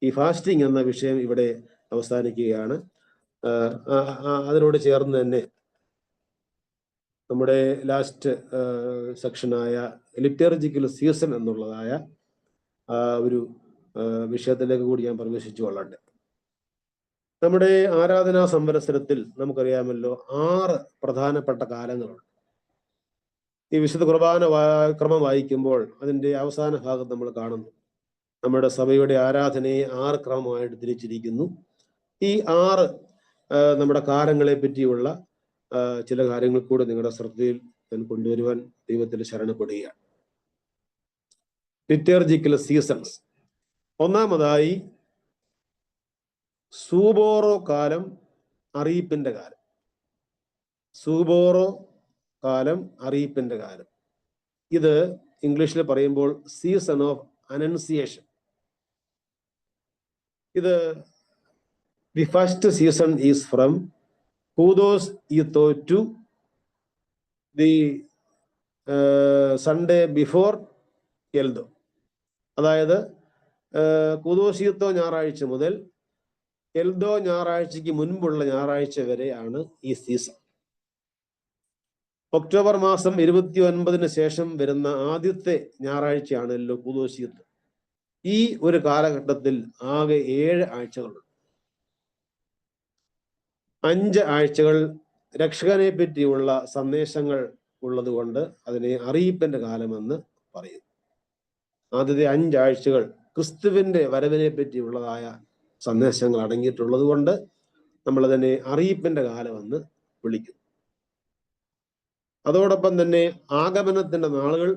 ഈ ഫാസ്റ്റിംഗ് എന്ന വിഷയം ഇവിടെ അവസാനിക്കുകയാണ്. അതിനോട് ചേർന്ന് തന്നെ നമ്മുടെ ലാസ്റ്റ് സെക്ഷനായ ലിറ്റർജിക്കൽ സീസൺ എന്നുള്ളതായ ഒരു വിഷയത്തിലേക്ക് കൂടി ഞാൻ പ്രവേശിച്ചു കൊള്ളട്ടെ. നമ്മുടെ ആരാധനാ സംവത്സരത്തിൽ നമുക്കറിയാമല്ലോ 6 പ്രധാനപ്പെട്ട കാലങ്ങളുണ്ട്. ഈ വിശുദ്ധ കുർബാന ക്രമം വായിക്കുമ്പോൾ അതിൻ്റെ അവസാന ഭാഗത്ത് നമ്മൾ കാണുന്നു നമ്മുടെ സഭയുടെ ആരാധനയെ 6 ക്രമമായിട്ട് തിരിച്ചിരിക്കുന്നു. ഈ 6 നമ്മുടെ കാലങ്ങളെ പറ്റിയുള്ള ചില കാര്യങ്ങൾ കൂടെ നിങ്ങളുടെ ശ്രദ്ധയിൽ ഞാൻ കൊണ്ടുവരുവാൻ ദൈവത്തിൽ ശരണപ്പെടുകയാണ്. Liturgical seasons. ഒന്നാമതായി സൂബോറോ കാലം, അറിയിപ്പിന്റെ കാലം. സൂബോറോ കാലം, അറിയിപ്പിന്റെ കാലം. ഇത് ഇംഗ്ലീഷിൽ പറയുമ്പോൾ സീസൺ ഓഫ് അനൗൺസിയേഷൻ. ഇത് the first season is from ഹൂദോസ് ഈത്തോ to the Sunday before Eldo. അതായത് കൂദോസിയത്തോ ഞായറാഴ്ച മുതൽ എൽദോ ഞായറാഴ്ചയ്ക്ക് മുൻപുള്ള ഞായറാഴ്ച വരെയാണ് ഈ സീസൺ. ഒക്ടോബർ മാസം 29 ശേഷം വരുന്ന ആദ്യത്തെ ഞായറാഴ്ചയാണല്ലോ കൂദോസിയത്ത്. ഈ ഒരു കാലഘട്ടത്തിൽ ആകെ 7 ആഴ്ചകളുണ്ട്. 5 ആഴ്ചകൾ രക്ഷകനെ പറ്റിയുള്ള സന്ദേശങ്ങൾ ഉള്ളത് കൊണ്ട് അതിനെ അറിയിപ്പിന്റെ കാലമെന്ന് പറയുന്നു. ആദ്യത്തെ 5 ആഴ്ചകൾ ക്രിസ്തുവിന്റെ വരവിനെ പറ്റിയുള്ളതായ സന്ദേശങ്ങൾ അടങ്ങിയിട്ടുള്ളത് കൊണ്ട് നമ്മളതിനെ അറിയിപ്പിന്റെ കാലമെന്ന് വിളിക്കുന്നു. അതോടൊപ്പം തന്നെ ആഗമനത്തിന്റെ നാളുകൾ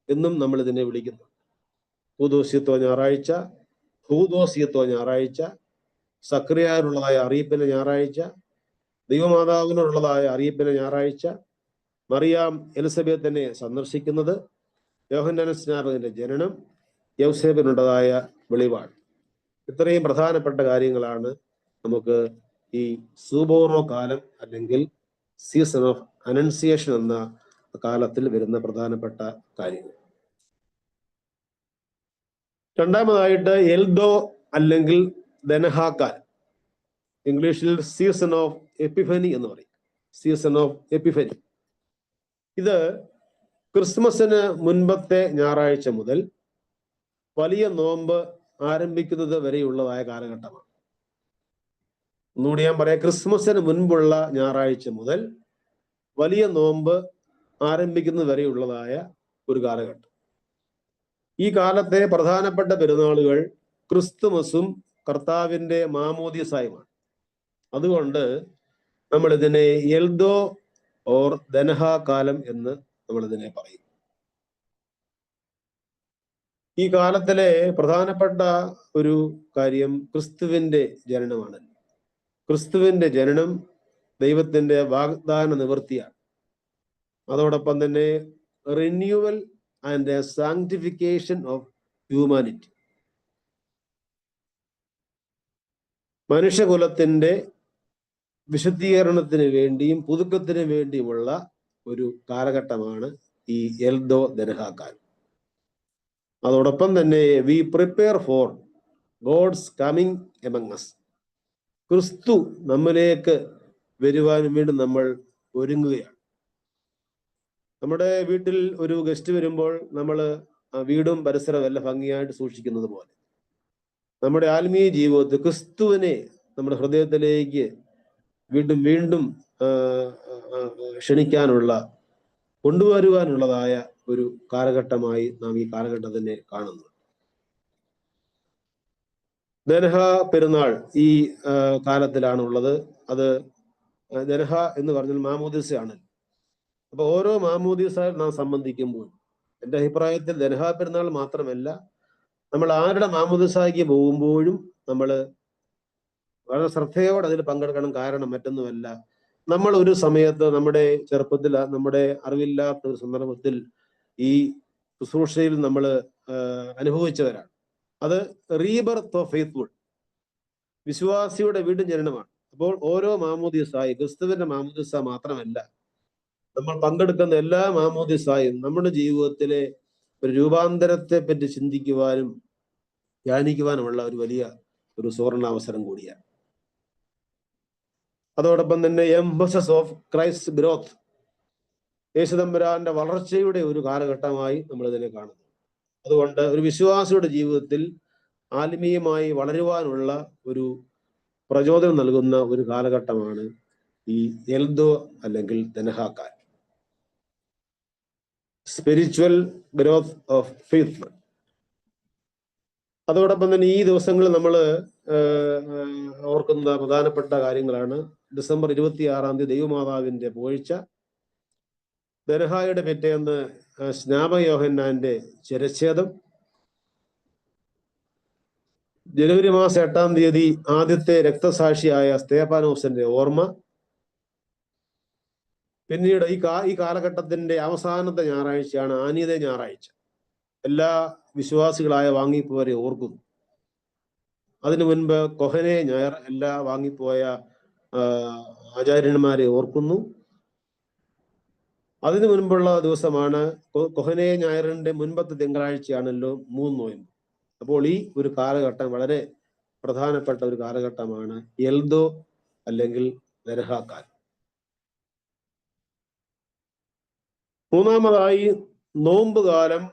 എന്നും നമ്മൾ ഇതിനെ വിളിക്കുന്നു. കൂദോസിയത്തോ ഞായറാഴ്ച, ഹൂദോസിയത്തോ ഞായറാഴ്ച, സക്രിയാനുള്ളതായ അറിയിപ്പിന്റെ ഞായറാഴ്ച, ദൈവമാതാവിനോടുള്ളതായ അറിയിപ്പിന്റെ ഞായറാഴ്ച, മറിയാം എലിസബത്തിനെ സന്ദർശിക്കുന്നത്, യോഹന്നാൻ സ്നാപകന്റെ ജനനം, യൗസേപ്പിനുള്ളതായ വെളിപാട്. ഇത്രയും പ്രധാനപ്പെട്ട കാര്യങ്ങളാണ് നമുക്ക് ഈ സൂബോറോ കാലം അല്ലെങ്കിൽ സീസൺ ഓഫ് അനൗൺസിയേഷൻ എന്ന കാലത്തിൽ വരുന്ന പ്രധാനപ്പെട്ട കാര്യങ്ങൾ. രണ്ടാമതായിട്ട് എൽദോ അല്ലെങ്കിൽ ദനഹാക്കാൽ, ഇംഗ്ലീഷിൽ സീസൺ ഓഫ് എപ്പിഫനി എന്ന് പറയും. Season of Epiphany. ഇത് ക്രിസ്മസിന് മുൻപത്തെ ഞായറാഴ്ച മുതൽ വലിയ നോമ്പ് ആരംഭിക്കുന്നത് വരെയുള്ളതായ കാലഘട്ടമാണ്. ഒന്നുകൂടി ഞാൻ പറയാം, ക്രിസ്മസിന് മുൻപുള്ള ഞായറാഴ്ച മുതൽ വലിയ നോമ്പ് ആരംഭിക്കുന്നത് വരെയുള്ളതായ ഒരു കാലഘട്ടം. ഈ കാലത്തെ പ്രധാനപ്പെട്ട പെരുന്നാളുകൾ ക്രിസ്തുമസും കർത്താവിന്റെ മാമോദീസായുമാണ്. അതുകൊണ്ട് നമ്മൾ ഇതിനെ എൽദോ ഓർ ദനഹാ കാലം എന്ന് നമ്മൾ ഇതിനെ പറയും. ഈ കാലത്തിലെ പ്രധാനപ്പെട്ട ഒരു കാര്യം ക്രിസ്തുവിന്റെ ജനനമാണ്. ക്രിസ്തുവിന്റെ ജനനം ദൈവത്തിന്റെ വാഗ്ദാന നിവൃത്തിയാണ്. അതോടൊപ്പം തന്നെ renewal and sanctification of humanity. മനുഷ്യകുലത്തിന്റെ വിശുദ്ധീകരണത്തിന് വേണ്ടിയും പുതുക്കത്തിന് വേണ്ടിയുമുള്ള ഒരു കാലഘട്ടമാണ് ഈ എൽദോ ദനഹാക്കാലം. അതോടൊപ്പം തന്നെ we prepare for God's coming among us. ക്രിസ്തു നമ്മിലേക്ക് വരുവാനും വേണ്ടി നമ്മൾ ഒരുങ്ങുകയാണ്. നമ്മുടെ വീട്ടിൽ ഒരു ഗസ്റ്റ് വരുമ്പോൾ നമ്മൾ വീടും പരിസരവും എല്ലാം ഭംഗിയായിട്ട് സൂക്ഷിക്കുന്നത് പോലെ നമ്മുടെ ആത്മീയ ജീവിതത്തിൽ ക്രിസ്തുവിനെ നമ്മുടെ ഹൃദയത്തിലേക്ക് വീണ്ടും വീണ്ടും ക്ഷണിക്കാനുള്ള, കൊണ്ടുവരുവാനുള്ളതായ ഒരു കാലഘട്ടമായി നാം ഈ കാലഘട്ടത്തിനെ കാണുന്നു. ദനഹ പെരുന്നാൾ ഈ കാലത്തിലാണ് ഉള്ളത്. അത് ദനഹ എന്ന് പറഞ്ഞാൽ മാമോദീസയാണ്. അപ്പൊ ഓരോ മാമോദീസ നാം സംബന്ധിക്കുമ്പോൾ എൻ്റെ അഭിപ്രായത്തിൽ ദനഹ പെരുന്നാൾ മാത്രമല്ല, നമ്മൾ ആരുടെ മാമോദീസായ്ക്ക് പോകുമ്പോഴും നമ്മൾ വളരെ ശ്രദ്ധയോടെ അതിൽ പങ്കെടുക്കണം. കാരണം മറ്റൊന്നുമല്ല, നമ്മൾ ഒരു സമയത്ത് നമ്മുടെ ചെറുപ്പത്തിൽ നമ്മുടെ അറിവില്ലാത്ത ഒരു സന്ദർഭത്തിൽ ഈ ശുശ്രൂഷയിൽ നമ്മൾ അനുഭവിച്ചവരാണ്. അത് റീബർത്ത് ഓഫ് ഫെയ്ത്ത്ഫുൾ, വിശ്വാസിയുടെ വീണ്ടും ജനനമാണ്. അപ്പോൾ ഓരോ മാമോദീസായി, ക്രിസ്തുവിന്റെ മാമോദീസ മാത്രമല്ല, നമ്മൾ പങ്കെടുക്കുന്ന എല്ലാ മാമോദീസായും നമ്മുടെ ജീവിതത്തിലെ ഒരു രൂപാന്തരത്തെ പറ്റി ചിന്തിക്കുവാനും ധ്യാനിക്കുവാനുമുള്ള ഒരു വലിയ ഒരു സുവർണാവസരം കൂടിയാണ്. അതോടൊപ്പം തന്നെ എംഫസിസ് ഓഫ് ക്രൈസ്റ്റ് ഗ്രോത്ത്, യേശുതമ്പുരാന്റെ വളർച്ചയുടെ ഒരു കാലഘട്ടമായി നമ്മൾ ഇതിനെ കാണുന്നു. അതുകൊണ്ട് ഒരു വിശ്വാസിയുടെ ജീവിതത്തിൽ ആത്മീയമായി വളരുവാനുള്ള ഒരു പ്രചോദനം നൽകുന്ന ഒരു കാലഘട്ടമാണ് ഈ എൽദോ അല്ലെങ്കിൽ ദനഹാക്കാൽ, സ്പിരിച്വൽ ഗ്രോത്ത് ഓഫ് ഫെയ്ത്ത്. അതോടൊപ്പം തന്നെ ഈ ദിവസങ്ങളിൽ നമ്മൾ ഓർക്കുന്ന പ്രധാനപ്പെട്ട കാര്യങ്ങളാണ് ഡിസംബർ 26 ദൈവമാതാവിന്റെ പുകഴ്ച, ദനഹായുടെ പിറ്റേന്ന് സ്നാപകയോഹന്നാന്റെ ശിരച്ഛേദം, ജനുവരി മാസം 8 ആദ്യത്തെ രക്തസാക്ഷിയായ സ്തേഫാനോസിന്റെ ഓർമ്മ. പിന്നീട് ഈ കാലഘട്ടത്തിന്റെ അവസാനത്തെ ഞായറാഴ്ചയാണ് ആനിയത ഞായറാഴ്ച. എല്ലാ വിശ്വാസികളായ വാങ്ങിപ്പോരെ ഓർക്കുന്നു. അതിനു മുൻപ് കൊഹനെ ഞായർ, എല്ലാ വാങ്ങിപ്പോയ ആചാര്യന്മാരെ ഓർക്കുന്നു. അതിനു മുൻപുള്ള ദിവസമാണ് കൊഹനെ ഞായറിന്റെ മുൻപത്തെ തിങ്കളാഴ്ചയാണല്ലോ 3 നോയമ്പ്. അപ്പോൾ ഈ ഒരു കാലഘട്ടം വളരെ പ്രധാനപ്പെട്ട ഒരു കാലഘട്ടമാണ് എൽദോ അല്ലെങ്കിൽ ദനഹാക്കാൽ. മൂന്നാമതായി നോമ്പ് കാലം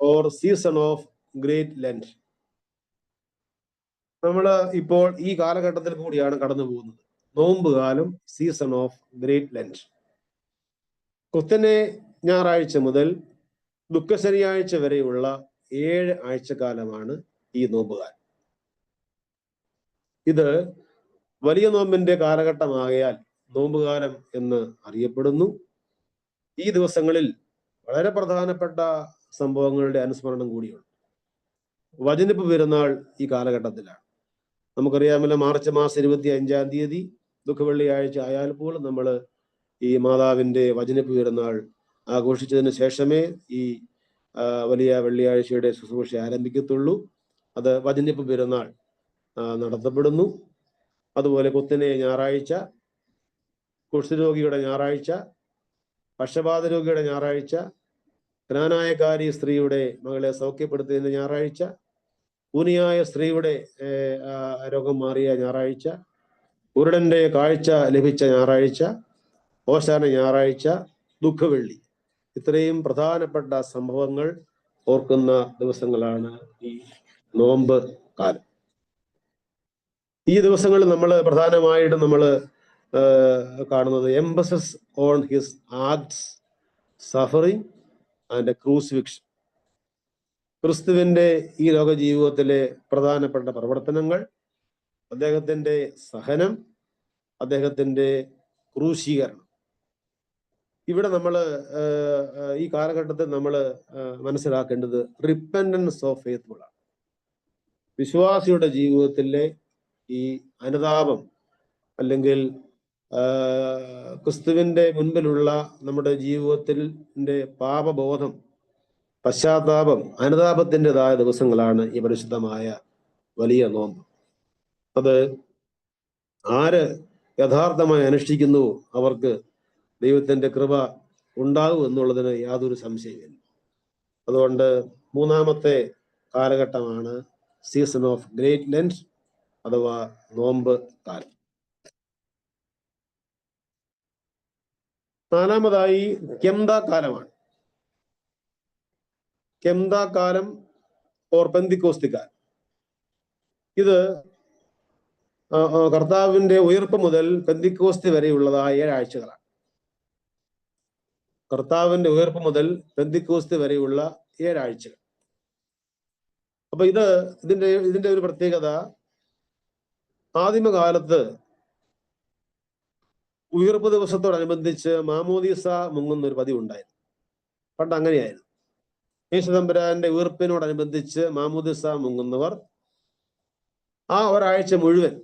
or season of great lent. നമ്മൾ ഇപ്പോൾ ഈ കാലഘട്ടത്തിൽ കൂടിയാണ് കടന്നു പോകുന്നത്. നോമ്പ് കാലം, സീസൺ ഓഫ് ഗ്രേറ്റ് ലെൻറ്റ്. കുത്തനെ ഞായറാഴ്ച മുതൽ ദുഃഖശനിയാഴ്ച വരെയുള്ള 7 ആഴ്ചക്കാലമാണ് ഈ നോമ്പുകാലം. ഇത് വലിയ നോമ്പിന്റെ കാലഘട്ടമാകയാൽ നോമ്പുകാലം എന്ന് അറിയപ്പെടുന്നു. ഈ ദിവസങ്ങളിൽ വളരെ പ്രധാനപ്പെട്ട സംഭവങ്ങളുടെ അനുസ്മരണം കൂടിയുണ്ട്. വചനപ്പ് പെരുന്നാൾ ഈ കാലഘട്ടത്തിലാണ്. നമുക്കറിയാമല്ലോ, മാർച്ച് മാസം 25 ദുഃഖവെള്ളിയാഴ്ച ആയാൽ പോലും നമ്മൾ ഈ മാതാവിന്റെ വചനപ്പ് പെരുന്നാൾ ആഘോഷിച്ചതിന് ശേഷമേ ഈ വലിയ വെള്ളിയാഴ്ചയുടെ ശുശ്രൂഷ ആരംഭിക്കത്തുള്ളൂ. അത് വചനപ്പ് പെരുന്നാൾ നടത്തപ്പെടുന്നു. അതുപോലെ കുത്തനെ ഞായറാഴ്ച, കുഷ്ഠരോഗിയുടെ ഞായറാഴ്ച, പക്ഷപാത രോഗിയുടെ ഞായറാഴ്ച, ജ്ഞാനായകാരി സ്ത്രീയുടെ മകളെ സൗഖ്യപ്പെടുത്തിയതിന്റെ ഞായറാഴ്ച, ഊനിയായ സ്ത്രീയുടെ രോഗം മാറിയ ഞായറാഴ്ച, കുരുടന്റെ കാഴ്ച ലഭിച്ച ഞായറാഴ്ച, ഓശാന ഞായറാഴ്ച, ദുഃഖവെള്ളി. ഇത്രയും പ്രധാനപ്പെട്ട സംഭവങ്ങൾ ഓർക്കുന്ന ദിവസങ്ങളാണ് ഈ നോമ്പ് കാലം. ഈ ദിവസങ്ങളിൽ നമ്മൾ പ്രധാനമായിട്ടും നമ്മൾ കാണുന്നത് emphasis on his acts, suffering and crucifixion. ക്രിസ്തുവിന്റെ ഈ ലോക ജീവിതത്തിലെ പ്രധാനപ്പെട്ട പ്രവർത്തനങ്ങൾ, അദ്ദേഹത്തിന്റെ സഹനം, അദ്ദേഹത്തിന്റെ ക്രൂശീകരണം. ഇവിടെ നമ്മൾ ഈ കാലഘട്ടത്തിൽ നമ്മൾ മനസ്സിലാക്കേണ്ടത് റിപ്പൻഡൻസ് ഓഫ് ഫെയ്ത്ത്ഫുൾ ആണ്. വിശ്വാസിയുടെ ജീവിതത്തിലെ ഈ അനുതാപം അല്ലെങ്കിൽ ക്രിസ്തുവിന്റെ മുൻപിലുള്ള നമ്മുടെ ജീവിതത്തിന്റെ പാപബോധം, പശ്ചാത്താപം, അനുതാപത്തിൻ്റെതായ ദിവസങ്ങളാണ് ഈ പരിശുദ്ധമായ വലിയ നോമ്പ്. അത് ആര് യഥാർത്ഥമായി അനുഷ്ഠിക്കുന്നു അവർക്ക് ദൈവത്തിന്റെ കൃപ ഉണ്ടാകും എന്നുള്ളതിന് യാതൊരു സംശയമില്ല. അതുകൊണ്ട് മൂന്നാമത്തെ കാലഘട്ടമാണ് സീസൺ ഓഫ് ഗ്രേറ്റ് ലെൻറ്റ് അഥവാ നോമ്പ് കാലം. നാലാമതായി കെംദ കാലമാണ്. കെംദ കാലം ഓർ പെന്തിക്കോസ്തി കാലം. ഇത് കർത്താവിന്റെ ഉയർപ്പ് മുതൽ പെന്തിക്കോസ്തി വരെയുള്ളതായ 7 ആഴ്ചകളാണ്. കർത്താവിന്റെ ഉയർപ്പ് മുതൽ പെന്തിക്കോസ്തി വരെയുള്ള 7 ആഴ്ചകൾ. അപ്പൊ ഇതിന്റെ ഒരു പ്രത്യേകത, ആദിമകാലത്ത് ഉയർപ്പ് ദിവസത്തോടനുബന്ധിച്ച് മാമോദീസ മുങ്ങുന്ന ഒരു പതിവ് ഉണ്ടായിരുന്നു. പണ്ട് അങ്ങനെയായിരുന്നു. യേശുതമ്പുരാന്റെ ഉയർപ്പിനോടനുബന്ധിച്ച് മാമോദീസ മുങ്ങുന്നവർ ആ ഒരാഴ്ച മുഴുവൻ,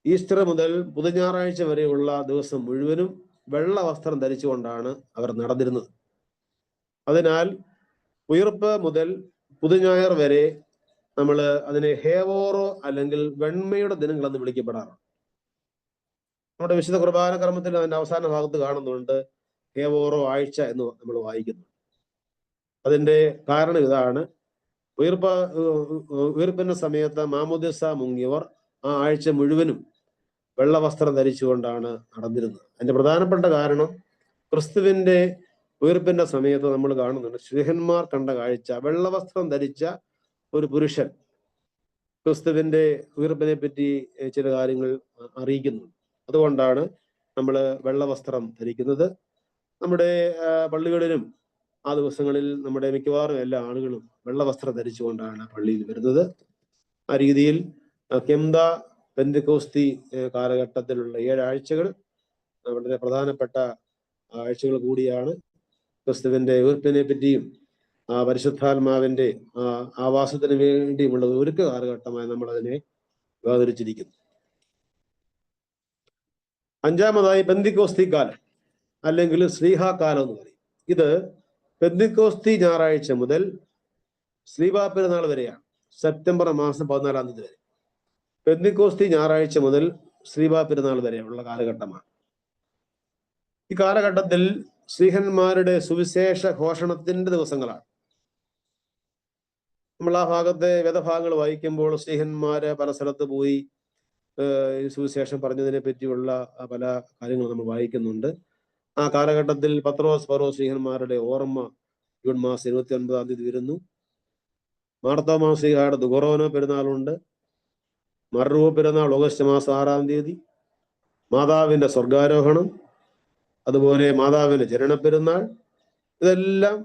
ഈസ്റ്റർ മുതൽ പുതുഞായറാഴ്ച വരെയുള്ള ദിവസം മുഴുവനും വെള്ള വസ്ത്രം ധരിച്ചുകൊണ്ടാണ് അവർ നടന്നിരുന്നത്. അതിനാൽ ഉയർപ്പ് മുതൽ പുതുഞായർ വരെ നമ്മൾ അതിനെ ഹേവോറോ അല്ലെങ്കിൽ വെണ്മയുടെ ദിനങ്ങൾ എന്ന് വിളിക്കപ്പെടാറുണ്ട്. നമ്മുടെ വിശുദ്ധ കുർബാന ക്രമത്തിൽ അതിന്റെ അവസാന ഭാഗത്ത് കാണുന്നുണ്ട് ഹേവോറോ ആഴ്ച എന്ന് നമ്മൾ വായിക്കുന്നു. അതിന്റെ കാരണം ഇതാണ്, ഉയർപ്പിന്റെ സമയത്ത് മാമോദിസ മുങ്ങിയവർ ആ ആഴ്ച മുഴുവനും വെള്ളവസ്ത്രം ധരിച്ചുകൊണ്ടാണ് നടന്നിരുന്നത്. അതിന്റെ പ്രധാനപ്പെട്ട കാരണം ക്രിസ്തുവിന്റെ ഉയർപ്പിന്റെ സമയത്ത് നമ്മൾ കാണുന്നുണ്ട്, ശ്രീഹന്മാർ കണ്ട കാഴ്ച വെള്ളവസ്ത്രം ധരിച്ച ഒരു പുരുഷൻ ക്രിസ്തുവിന്റെ ഉയർപ്പിനെ പറ്റി ചില കാര്യങ്ങൾ അറിയിക്കുന്നുണ്ട്. അതുകൊണ്ടാണ് നമ്മൾ വെള്ളവസ്ത്രം ധരിക്കുന്നത്. നമ്മുടെ പള്ളികളിലും ആ ദിവസങ്ങളിൽ നമ്മുടെ മിക്കവാറും എല്ലാ ആളുകളും വെള്ളവസ്ത്രം ധരിച്ചുകൊണ്ടാണ് പള്ളിയിൽ വരുന്നത്. ആ രീതിയിൽ കെംദ പെന്തക്കോസ്തി കാലഘട്ടത്തിലുള്ള 7 ആഴ്ചകൾ വളരെ പ്രധാനപ്പെട്ട ആഴ്ചകൾ കൂടിയാണ്. ക്രിസ്തുവിന്റെ ഉയർപ്പിനെ പറ്റിയും പരിശുദ്ധാത്മാവിന്റെ ആവാസത്തിന് വേണ്ടിയുമുള്ള ഒരുക്ക കാലഘട്ടമായി നമ്മൾ അതിനെ വേർതിരിച്ചിരിക്കുന്നു. 5-ാമതായി പെന്തിക്കോസ്തി കാലം അല്ലെങ്കിൽ ശ്ലീഹാകാലം എന്ന് പറയും. ഇത് പെന്തിക്കോസ്തി ഞായറാഴ്ച മുതൽ ശ്ലീബാ പെരുന്നാൾ വരെയാണ്. സെപ്റ്റംബർ മാസം 14-ാം തീയതി വരെ പെന്തിക്കോസ്തി ഞായറാഴ്ച മുതൽ ശ്ലീബാ പെരുന്നാൾ വരെയുള്ള കാലഘട്ടമാണ്. ഈ കാലഘട്ടത്തിൽ ശ്രീഹന്മാരുടെ സുവിശേഷ ഘോഷണത്തിന്റെ ദിവസങ്ങളാണ്. നമ്മൾ ആ ഭാഗത്തെ വേദഭാഗങ്ങൾ വായിക്കുമ്പോൾ ശ്രീഹന്മാര് പല സ്ഥലത്ത് പോയി സുവിശേഷം പറഞ്ഞതിനെ പറ്റിയുള്ള പല കാര്യങ്ങൾ നമ്മൾ വായിക്കുന്നുണ്ട്. ആ കാലഘട്ടത്തിൽ പത്രോസ് പൗലോസ് ശ്രീഹന്മാരുടെ ഓർമ്മ ജൂൺ മാസം 29-ാം തീയതി വരുന്നു. മാർത്തോമാ ശ്ലീഹായുടെ ദുഖറോനോ പെരുന്നാളുണ്ട്. മർറൂവ പെരുന്നാൾ ഓഗസ്റ്റ് മാസം 6-ാം തീയതി. മാതാവിന്റെ സ്വർഗാരോഹണം, അതുപോലെ മാതാവിന്റെ ജനന പെരുന്നാൾ, ഇതെല്ലാം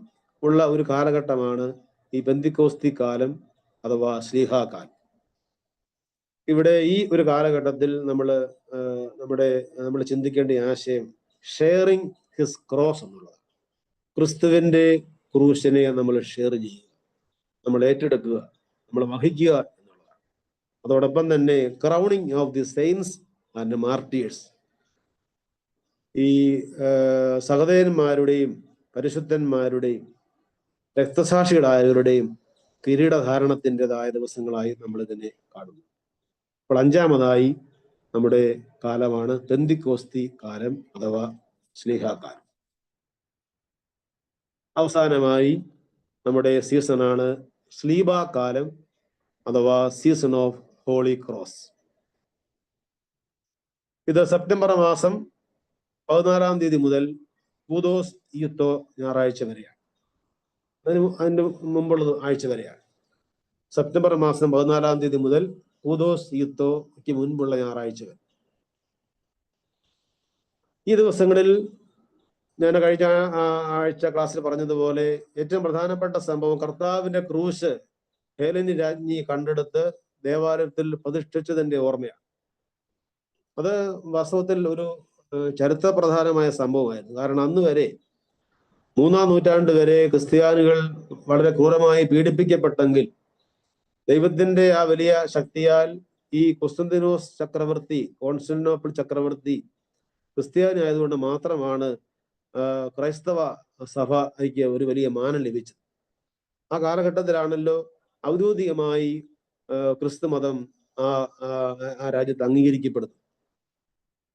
ഉള്ള ഒരു കാലഘട്ടമാണ് ഈ പെന്തിക്കോസ്തി കാലം അഥവാ ശ്ലീഹാകാലം. ഇവിടെ ഈ ഒരു കാലഘട്ടത്തിൽ നമ്മൾ ചിന്തിക്കേണ്ട ആശയം ഷെയറിങ് ഹിസ് ക്രോസ് എന്നുള്ളതാണ്. ക്രിസ്തുവിന്റെ ക്രൂശിനെ നമ്മൾ ഷെയർ ചെയ്യുക, നമ്മൾ ഏറ്റെടുക്കുക, നമ്മൾ വഹിക്കുക എന്നുള്ളതാണ്. അതോടൊപ്പം തന്നെ crowning of the saints and martyrs, ഈ സഹോദരന്മാരുടെയും പരിശുദ്ധന്മാരുടെയും രക്തസാക്ഷികളായവരുടെയും കിരീടധാരണത്തിൻ്റെതായ ദിവസങ്ങളായി നമ്മൾ ഇതിനെ കാണുന്നു. അപ്പോൾ 5-ാമതായി നമ്മുടെ കാലമാണ് പെന്തിക്കോസ്തി കാലം അഥവാ ശ്ലീഹാകാലം. അവസാനമായി നമ്മുടെ സീസണാണ് ശ്ലീബാ കാലം അഥവാ സീസൺ ഓഫ് ഹോളി ക്രോസ്. ഇത് സെപ്റ്റംബർ മാസം 14-ാം തീയതി മുതൽ പൂതോസ് യുത്തോ ഞായറാഴ്ച വരെയാണ്. അതിന് മുമ്പുള്ള ആഴ്ച വരെയാണ്. സെപ്റ്റംബർ മാസം 14-ാം തീയതി മുതൽ പൂതോസ് യുത്തോയ്ക്ക് മുൻപുള്ള ഞായറാഴ്ച വരെ. ഈ ദിവസങ്ങളിൽ ഞാൻ കഴിഞ്ഞ ആഴ്ച ക്ലാസ്സിൽ പറഞ്ഞതുപോലെ ഏറ്റവും പ്രധാനപ്പെട്ട സംഭവം കർത്താവിന്റെ ക്രൂശ് ഹേലനി രാജ്ഞി കണ്ടെടുത്ത് ദേവാലയത്തിൽ പ്രതിഷ്ഠിച്ചതിന്റെ ഓർമ്മയാണ്. അത് വാസ്തവത്തിൽ ഒരു ചരിത്ര പ്രധാനമായ സംഭവമായിരുന്നു. കാരണം അന്ന് വരെ 3-ാം നൂറ്റാണ്ട് വരെ ക്രിസ്ത്യാനികൾ വളരെ ക്രൂരമായി പീഡിപ്പിക്കപ്പെട്ടെങ്കിൽ ദൈവത്തിന്റെ ആ വലിയ ശക്തിയാൽ ഈ കൊസ്തന്തിനോസ് ചക്രവർത്തി, കോൺസ്റ്റന്റിനോപ്പിൾ ചക്രവർത്തി ക്രിസ്ത്യാനി ആയതുകൊണ്ട് മാത്രമാണ് ക്രൈസ്തവ സഭയ്ക്ക് ഒരു വലിയ മാനം ലഭിച്ചത്. ആ കാലഘട്ടത്തിലാണല്ലോ ഔദ്യോഗികമായി ക്രിസ്തു മതം ആ രാജ്യത്ത് അംഗീകരിക്കപ്പെടുന്നു.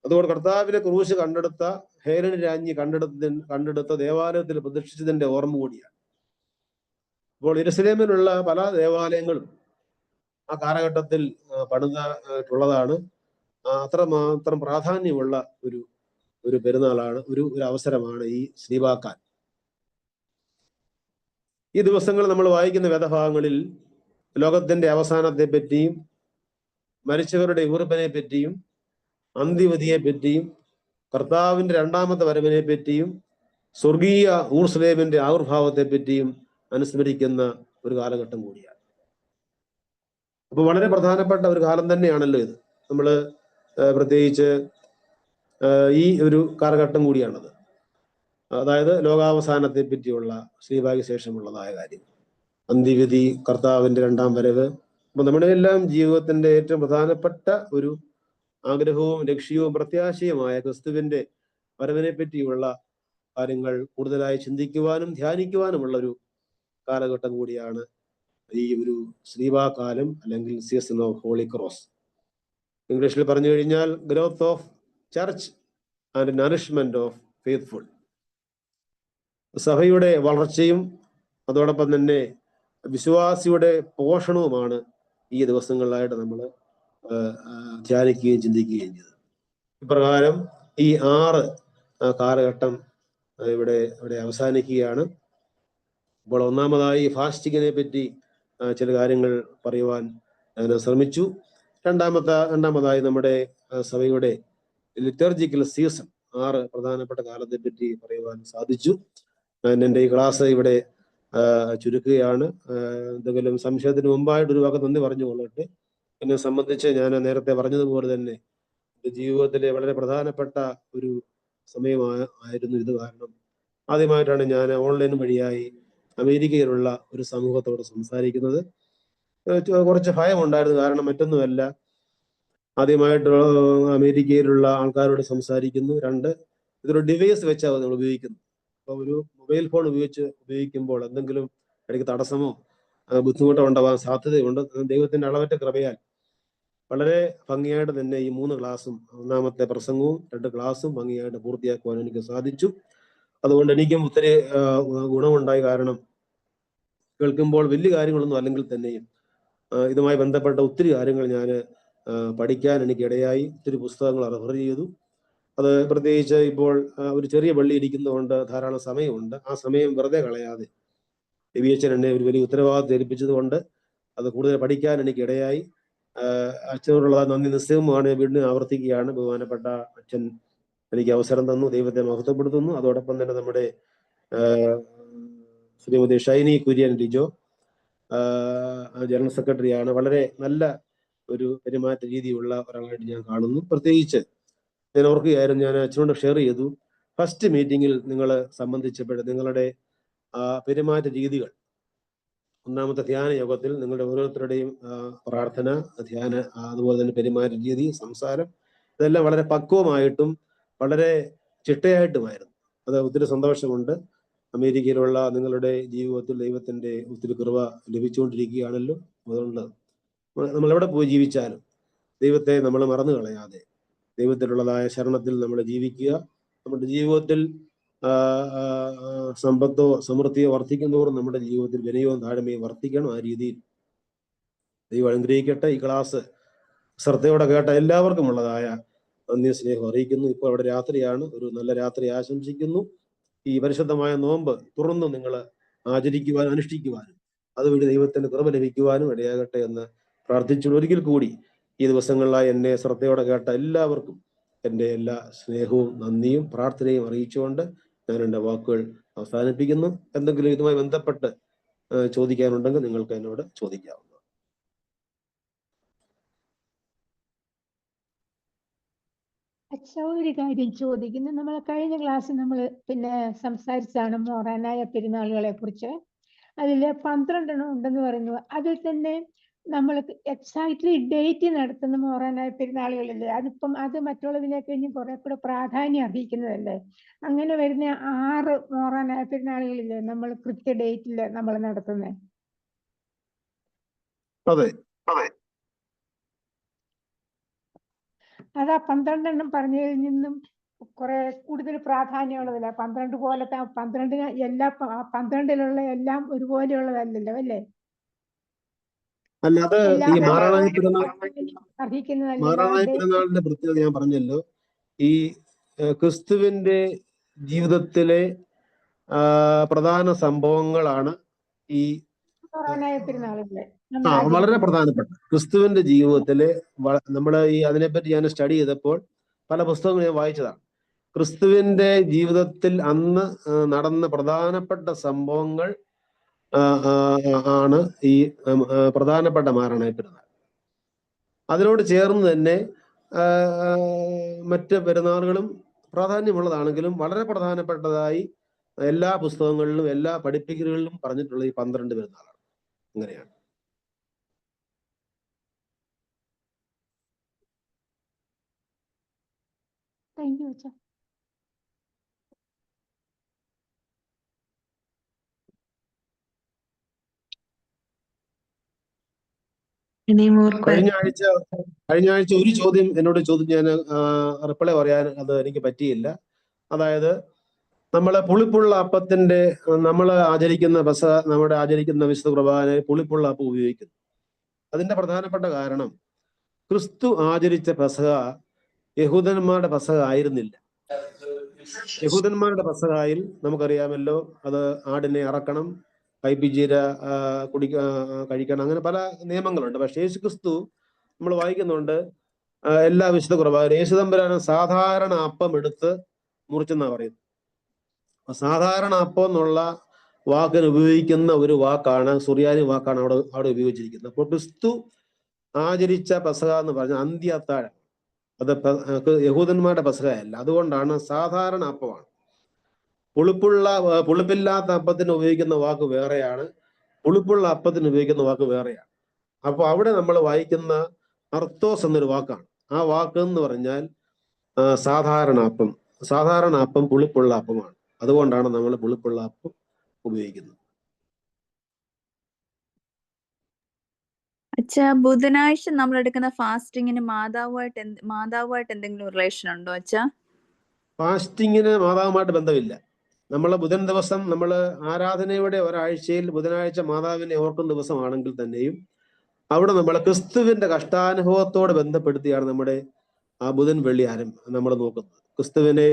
അതുകൊണ്ട് കർത്താവിനെ ക്രൂശ് കണ്ടെടുത്ത ഹേലനി രാജ്ഞി കണ്ടെടുത്ത ദേവാലയത്തിൽ പ്രതിഷ്ഠിച്ചതിന്റെ ഓർമ്മ കൂടിയാണ്. അപ്പോൾ യെരുശലേമിലുള്ള പല ദേവാലയങ്ങളും ആ കാലഘട്ടത്തിൽ പണിതിട്ടുള്ളതാണ്. അത്രമാത്രം പ്രാധാന്യമുള്ള ഒരു പെരുന്നാളാണ്, ഒരു അവസരമാണ് ഈ ശ്ലീബാകാലം. ഈ ദിവസങ്ങൾ നമ്മൾ വായിക്കുന്ന വേദഭാഗങ്ങളിൽ ലോകത്തിന്റെ അവസാനത്തെ പറ്റിയും മരിച്ചവരുടെ ഉയർപ്പിനെ പറ്റിയും അന്ത്യവിധിയെ പറ്റിയും കർത്താവിന്റെ 2ാമത്തെ വരവിനെ പറ്റിയും സ്വർഗീയ ഊർസ്ലേമിന്റെ ആവിർഭാവത്തെ പറ്റിയും അനുസ്മരിക്കുന്ന ഒരു കാലഘട്ടം കൂടിയാണ്. അപ്പൊ വളരെ പ്രധാനപ്പെട്ട ഒരു കാലം തന്നെയാണല്ലോ ഇത്. നമ്മൾ പ്രത്യേകിച്ച് ഈ ഒരു കാലഘട്ടം കൂടിയാണത്. അതായത് ലോകാവസാനത്തെ പറ്റിയുള്ള ശ്ലീബായ്ക്ക് ശേഷമുള്ളതായ കാര്യം, അന്ത്യവിധി, കർത്താവിന്റെ 2ാം വരവ്. അപ്പൊ നമ്മുടെ എല്ലാം ജീവിതത്തിന്റെ ഏറ്റവും പ്രധാനപ്പെട്ട ഒരു ആഗ്രഹവും ലക്ഷ്യവും പ്രത്യാശയുമായ ക്രിസ്തുവിന്റെ വരവിനെ പറ്റിയുള്ള കാര്യങ്ങൾ കൂടുതലായി ചിന്തിക്കുവാനും ധ്യാനിക്കുവാനുമുള്ള ഒരു കാലഘട്ടം കൂടിയാണ് ഈ ഒരു ശ്ലീബാകാലം അല്ലെങ്കിൽ സീസൺ ഓഫ് ഹോളി ക്രോസ്. ഇംഗ്ലീഷിൽ പറഞ്ഞു കഴിഞ്ഞാൽ growth of church and nourishment of faithful. സഭയുടെ വളർച്ചയും അതോടൊപ്പം തന്നെ വിശ്വാസിയുടെ പോഷണവുമാണ് ഈ ദിവസങ്ങളിലായിട്ട് നമ്മൾ ധ്യാനിക്കുകയും ചിന്തിക്കുകയും ചെയ്തത്. ഇപ്രകാരം ഈ 6 കാലഘട്ടം ഇവിടെ അവസാനിക്കുകയാണ്. അപ്പോൾ ഒന്നാമതായി ഫാസ്റ്റിങ്ങിനെ പറ്റി ചില കാര്യങ്ങൾ പറയുവാൻ ഞാൻ ശ്രമിച്ചു. രണ്ടാമതായി നമ്മുടെ സഭയുടെ ലിറ്റർജിക്കൽ സീസൺ 6 പ്രധാനപ്പെട്ട കാലത്തെ പറ്റി പറയുവാൻ സാധിച്ചു. എൻ്റെ ഈ ക്ലാസ് ഇവിടെ ചുരുക്കുകയാണ്. എന്തെങ്കിലും സംശയത്തിന് മുമ്പായിട്ട് ഒരു വാക്ക് നന്ദി പറഞ്ഞുകൊള്ളട്ടെ. എന്നെ സംബന്ധിച്ച് ഞാൻ നേരത്തെ പറഞ്ഞതുപോലെ തന്നെ എൻ്റെ ജീവിതത്തിലെ വളരെ പ്രധാനപ്പെട്ട ഒരു സമയമായിരുന്നു ഇത്. കാരണം ആദ്യമായിട്ടാണ് ഞാൻ ഓൺലൈൻ വഴിയായി അമേരിക്കയിലുള്ള ഒരു സമൂഹത്തോട് സംസാരിക്കുന്നത്. കുറച്ച് ഭയമുണ്ടായിരുന്നു. കാരണം മറ്റൊന്നുമല്ല, ആദ്യമായിട്ട് അമേരിക്കയിലുള്ള ആൾക്കാരോട് സംസാരിക്കുന്നു. 2, ഇതൊരു ഡിവൈസ് വെച്ചാണ് നമ്മൾ ഉപയോഗിക്കുന്നത്. അപ്പോൾ ഒരു മൊബൈൽ ഫോൺ ഉപയോഗിക്കുമ്പോൾ എന്തെങ്കിലും ഇടയ്ക്ക് തടസ്സമോ ബുദ്ധിമുട്ടോ ഉണ്ടാവാൻ സാധ്യതയുണ്ട്. ദൈവത്തിന്റെ അളവറ്റ കൃപയാൽ വളരെ ഭംഗിയായിട്ട് തന്നെ ഈ 3 ക്ലാസ്സും, ഒന്നാമത്തെ പ്രസംഗവും 2 ക്ലാസ്സും ഭംഗിയായിട്ട് പൂർത്തിയാക്കുവാൻ എനിക്ക് സാധിച്ചു. അതുകൊണ്ട് എനിക്കും ഒത്തിരി ഗുണമുണ്ടായി. കാരണം കേൾക്കുമ്പോൾ വലിയ കാര്യങ്ങളൊന്നും അല്ലെങ്കിൽ തന്നെയും ഇതുമായി ബന്ധപ്പെട്ട ഒത്തിരി കാര്യങ്ങൾ ഞാൻ പഠിക്കാൻ എനിക്കിടയായി. ഒത്തിരി പുസ്തകങ്ങൾ റെഫർ ചെയ്തു. അത് പ്രത്യേകിച്ച് ഇപ്പോൾ ഒരു ചെറിയ പള്ളി ഇരിക്കുന്നതുകൊണ്ട് ധാരാളം സമയമുണ്ട്. ആ സമയം വെറുതെ കളയാതെ ദേവിയച്ഛൻ എന്നെ ഒരു വലിയ ഉത്തരവാദിത്വം ഏൽപ്പിച്ചത് കൊണ്ട് അത് കൂടുതൽ പഠിക്കാൻ എനിക്കിടയായി. അച്ഛനോടുള്ള നന്ദി നിസ്സീമമാണ് വീണ്ടും ആവർത്തിക്കുകയാണ്. ബഹുമാനപ്പെട്ട അച്ഛൻ എനിക്ക് അവസരം തന്നു. ദൈവത്തെ മഹത്വപ്പെടുത്തുന്നു. അതോടൊപ്പം തന്നെ നമ്മുടെ ശ്രീമതി ഷൈനി കുര്യൻ ലിജോ ജനറൽ സെക്രട്ടറിയാണ്. വളരെ നല്ല ഒരു പെരുമാറ്റ രീതിയുള്ള ഒരാളായിട്ട് ഞാൻ കാണുന്നു. പ്രത്യേകിച്ച് ഞാൻ ഓർക്കുകയായിരുന്നു, ഞാൻ അച്ഛനോട് ഷെയർ ചെയ്തു, ഫസ്റ്റ് മീറ്റിങ്ങിൽ നിങ്ങൾ സംബന്ധിച്ചപ്പോൾ നിങ്ങളുടെ പെരുമാറ്റ രീതികൾ, ഒന്നാമത്തെ ധ്യാന യോഗത്തിൽ നിങ്ങളുടെ ഓരോരുത്തരുടെയും പ്രാർത്ഥന, ധ്യാന, അതുപോലെ തന്നെ പെരുമാറ്റ രീതി, സംസാരം, ഇതെല്ലാം വളരെ പക്വമായിട്ടും വളരെ ചിട്ടയായിട്ടുമായിരുന്നു. അത് ഒത്തിരി സന്തോഷമുണ്ട്. അമേരിക്കയിലുള്ള നിങ്ങളുടെ ജീവിതത്തിൽ ദൈവത്തിന്റെ ഒത്തിരി കൃപ ലഭിച്ചുകൊണ്ടിരിക്കുകയാണല്ലോ. അതുകൊണ്ട് നമ്മൾ എവിടെ പോയി ജീവിച്ചാലും ദൈവത്തെ നമ്മൾ മറന്നു കളയാതെ ദൈവത്തിലുള്ളതായ ശരണത്തിൽ നമ്മൾ ജീവിക്കുക. നമ്മുടെ ജീവിതത്തിൽ സമ്പത്തോ സമൃദ്ധിയോ വർദ്ധിക്കുന്നതോറും നമ്മുടെ ജീവിതത്തിൽ വിനയവും താഴ്മയും വർദ്ധിക്കണം. ആ രീതിയിൽ ദൈവം അനുഗ്രഹിക്കട്ടെ. ഈ ക്ലാസ് ശ്രദ്ധയോടെ കേട്ട എല്ലാവർക്കും ഉള്ളതായ നന്ദി സ്നേഹം അറിയിക്കുന്നു. ഇപ്പോൾ അവിടെ രാത്രിയാണ്. ഒരു നല്ല രാത്രി ആശംസിക്കുന്നു. ഈ പരിശുദ്ധമായ നോമ്പ് തുറന്ന് നിങ്ങൾ ആചരിക്കുവാനും അനുഷ്ഠിക്കുവാനും അതുവഴി ദൈവത്തിന് കൃപ ലഭിക്കുവാനും ഇടയാകട്ടെ എന്ന് പ്രാർത്ഥിച്ചു. ഒരിക്കൽ കൂടി ഈ ദിവസങ്ങളിലായി എന്നെ ശ്രദ്ധയോടെ കേട്ട എല്ലാവർക്കും എൻ്റെ എല്ലാ സ്നേഹവും നന്ദിയും പ്രാർത്ഥനയും അറിയിച്ചുകൊണ്ട് ഞാൻ എൻ്റെ വാക്കുകൾ അവസാനിപ്പിക്കുന്നു. എന്തെങ്കിലും ഇതുമായി ബന്ധപ്പെട്ട് ചോദിക്കാനുണ്ടെങ്കിൽ നിങ്ങൾക്ക് എന്നോട് ചോദിക്കാവുന്നു. അച്ഛാ, ഒരു കാര്യം ചോദിക്കുന്നു. നമ്മൾ കഴിഞ്ഞ ക്ലാസ്സിൽ നമ്മൾ സംസാരിച്ചാണ് മൊറാനായ പെരുന്നാളുകളെ കുറിച്ച്. അതിൽ 12 ഉണ്ടെന്ന് പറഞ്ഞു. അതിൽ തന്നെ നമ്മൾ എക്സാക്ട്ലി ഡേറ്റ് നടത്തുന്ന മൊറാനായ പെരുന്നാളുകളില്ലേ, അത് മറ്റുള്ളതിനെ കഴിഞ്ഞും കുറെ കൂടെ പ്രാധാന്യം അർഹിക്കുന്നതല്ലേ? അങ്ങനെ വരുന്ന 6 മൊറാനായ പെരുന്നാളുകളില്ലേ നമ്മൾ കൃത്യ ഡേറ്റിൽ നമ്മൾ നടത്തുന്നത്? അതെ, അതാ 12 പറഞ്ഞതിൽ നിന്നും കുറെ കൂടുതൽ പ്രാധാന്യമുള്ളതല്ല. 12 പോലത്തെ 12 എല്ലാ 12 എല്ലാം ഒരുപോലെയുള്ളതല്ലല്ലോ അല്ലേ? അല്ല, അത് ഈ മാറാനായ പെരുന്നാളിന്റെ പ്രത്യേകത ഞാൻ പറഞ്ഞല്ലോ. ഈ ക്രിസ്തുവിന്റെ ജീവിതത്തിലെ പ്രധാന സംഭവങ്ങളാണ് ഈ വളരെ പ്രധാനപ്പെട്ട ക്രിസ്തുവിന്റെ ജീവിതത്തിലെ. നമ്മൾ ഈ അതിനെപ്പറ്റി ഞാൻ സ്റ്റഡി ചെയ്തപ്പോൾ പല പുസ്തകങ്ങൾ ഞാൻ വായിച്ചതാണ്. ക്രിസ്തുവിന്റെ ജീവിതത്തിൽ അന്ന് നടന്ന പ്രധാനപ്പെട്ട സംഭവങ്ങൾ ആണ് ഈ പ്രധാനപ്പെട്ട മാറാനായ പെരുന്നാൾ. അതിനോട് ചേർന്ന് തന്നെ മറ്റ് പെരുന്നാളുകളും പ്രാധാന്യമുള്ളതാണെങ്കിലും വളരെ പ്രധാനപ്പെട്ടതായി എല്ലാ പുസ്തകങ്ങളിലും എല്ലാ പഠിപ്പിക്കലുകളിലും പറഞ്ഞിട്ടുള്ള ഈ 12 പെരുന്നാളാണ്. അങ്ങനെയാണ്. കഴിഞ്ഞ ആഴ്ച ഒരു ചോദ്യം എന്നോട് ചോദിച്ചു. ഞാൻ റിപ്ലൈ പറയാൻ അത് എനിക്ക് പറ്റിയില്ല. അതായത് നമ്മളെ പുളിപ്പുള്ള അപ്പത്തിന്റെ നമ്മൾ ആചരിക്കുന്ന നമ്മുടെ ആചരിക്കുന്ന വിശുദ്ധ കുർബാന പുളിപ്പുള്ള അപ്പം ഉപയോഗിക്കുന്നു. അതിന്റെ പ്രധാനപ്പെട്ട കാരണം ക്രിസ്തു ആചരിച്ച പെസഹ യഹൂദന്മാരുടെ പെസഹ ആയിരുന്നില്ല. യഹൂദന്മാരുടെ പെസഹായിൽ നമുക്കറിയാമല്ലോ, അത് ആടിനെ അറക്കണം, കൈപ്പിജീര കഴിക്കണം, അങ്ങനെ പല നിയമങ്ങളുണ്ട്. പക്ഷെ യേശു ക്രിസ്തു നമ്മൾ വായിക്കുന്നുണ്ട് എല്ലാ വിശുദ്ധ കുർബാന യേശു തമ്പുരാൻ സാധാരണ അപ്പം എടുത്ത് മുറിച്ചെന്നാ പറയുന്നത്. സാധാരണ അപ്പം എന്നുള്ള വാക്കിന് ഉപയോഗിക്കുന്ന ഒരു വാക്കാണ്, സുറിയാനി വാക്കാണ് അവിടെ ഉപയോഗിച്ചിരിക്കുന്നത്. അപ്പോൾ ക്രിസ്തു ആചരിച്ച പെസഹ എന്ന് പറഞ്ഞാൽ അന്ത്യ അത്താഴം, അത് യഹൂദന്മാരുടെ പെസഹയല്ല. അതുകൊണ്ടാണ് സാധാരണ അപ്പമാണ്. പുളിപ്പില്ലാത്ത അപ്പത്തിന് ഉപയോഗിക്കുന്ന വാക്ക് വേറെയാണ്, പുളിപ്പുള്ള അപ്പത്തിന് ഉപയോഗിക്കുന്ന വാക്ക് വേറെയാണ്. അപ്പോൾ അവിടെ നമ്മൾ വായിക്കുന്ന അർത്തോസ് എന്നൊരു വാക്കാണ്. ആ വാക്ക് എന്ന് പറഞ്ഞാൽ സാധാരണ അപ്പം. സാധാരണ അപ്പം പുളിപ്പുള്ള അപ്പമാണ്. അതുകൊണ്ടാണ് നമ്മൾ പുളിപ്പുള്ള അപ്പം ഉപയോഗിക്കുന്നത്. അച്ഛാ, ബുധനാഴ്ച നമ്മൾ എടുക്കുന്ന ഫാസ്റ്റിങ്ങിന് മാതാവുമായിട്ട് എന്തെങ്കിലും റിലേഷൻ ഉണ്ടോ അച്ഛാ? ഫാസ്റ്റിങ്ങിന് മാതാവുമായിട്ട് ബന്ധമില്ല. നമ്മൾ ബുധൻ ദിവസം നമ്മൾ ആരാധനയുടെ ഒരാഴ്ചയിൽ ബുധനാഴ്ച മാതാവിനെ ഓർക്കുന്ന ദിവസമാണെങ്കിൽ തന്നെയും അവിടെ നമ്മൾ ക്രിസ്തുവിന്റെ കഷ്ടാനുഭവത്തോട് ബന്ധപ്പെടുത്തിയാണ് നമ്മുടെ ആ ബുധൻ വെള്ളി നമ്മൾ നോക്കുന്നത്. ക്രിസ്തുവിനെ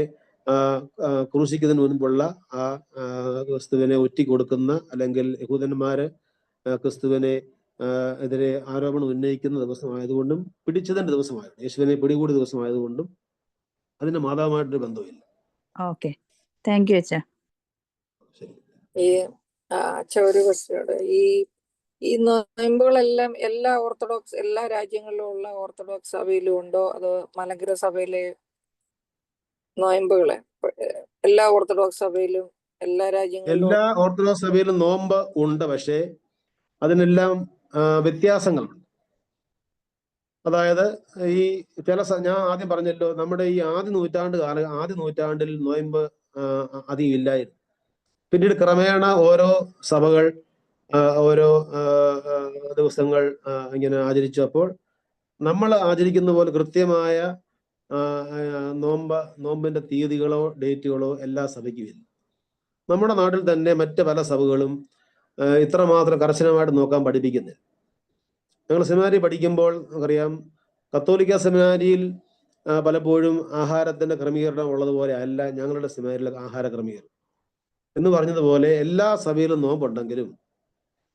ക്രൂശിക്കുന്നതിന് മുൻപുള്ള ആ ക്രിസ്തുവിനെ ഒറ്റി കൊടുക്കുന്ന, അല്ലെങ്കിൽ യഹൂദന്മാര് ക്രിസ്തുവിനെ എതിരെ ആരോപണം ഉന്നയിക്കുന്ന ദിവസമായതുകൊണ്ടും പിടിച്ചതിന്റെ ദിവസമായതുകൊണ്ടും യേശുവിനെ പിടികൂടിയ ദിവസമായതുകൊണ്ടും അതിന് മാതാവുമായിട്ടൊരു ബന്ധമില്ല. ഓക്കെ, താങ്ക് യു അച്ഛാ. ഈ അച്ഛ ഒരു ക്വസ്റ്റ്യനോട്, ഈ നോയമ്പുകളെല്ലാം എല്ലാ രാജ്യങ്ങളിലും ഉള്ള ഓർത്തഡോക്സ് സഭയിലും ഉണ്ടോ, അതോ മലങ്കര സഭയിലെ നോയമ്പുകളെ എല്ലാ ഓർത്തഡോക്സ് സഭയിലും എല്ലാ രാജ്യങ്ങളിലും? എല്ലാ ഓർത്തഡോക്സ് സഭയിലും നോമ്പ് ഉണ്ട്, പക്ഷേ അതിനെല്ലാം വ്യത്യാസങ്ങളുണ്ട്. അതായത് ഈ ഞാൻ ആദ്യം പറഞ്ഞല്ലോ, നമ്മുടെ ഈ ആദ്യ നൂറ്റാണ്ടിൽ നോയമ്പ് അധികം ഇല്ലായിരുന്നു. പിന്നീട് ക്രമേണ ഓരോ സഭകൾ ഓരോ ദിവസങ്ങൾ ഇങ്ങനെ ആചരിച്ചപ്പോൾ നമ്മൾ ആചരിക്കുന്ന പോലെ കൃത്യമായ നോമ്പിന്റെ തീയതികളോ ഡേറ്റുകളോ എല്ലാ സഭയ്ക്കും ഇല്ല. നമ്മുടെ നാട്ടിൽ തന്നെ മറ്റ് പല സഭകളും ഇത്രമാത്രം കർശനമായിട്ട് നോക്കാൻ പഠിപ്പിക്കുന്നില്ല. ഞങ്ങൾ സെമിനാരി പഠിക്കുമ്പോൾ അറിയാം, കത്തോലിക്ക സെമിനാരിയിൽ പലപ്പോഴും ആഹാരത്തിന്റെ ക്രമീകരണം ഉള്ളതുപോലെ അല്ല ഞങ്ങളുടെ സെമിനാരിയിലെ ആഹാര ക്രമീകരണം. എന്ന് പറഞ്ഞതുപോലെ എല്ലാ സഭയിലും നോമ്പുണ്ടെങ്കിലും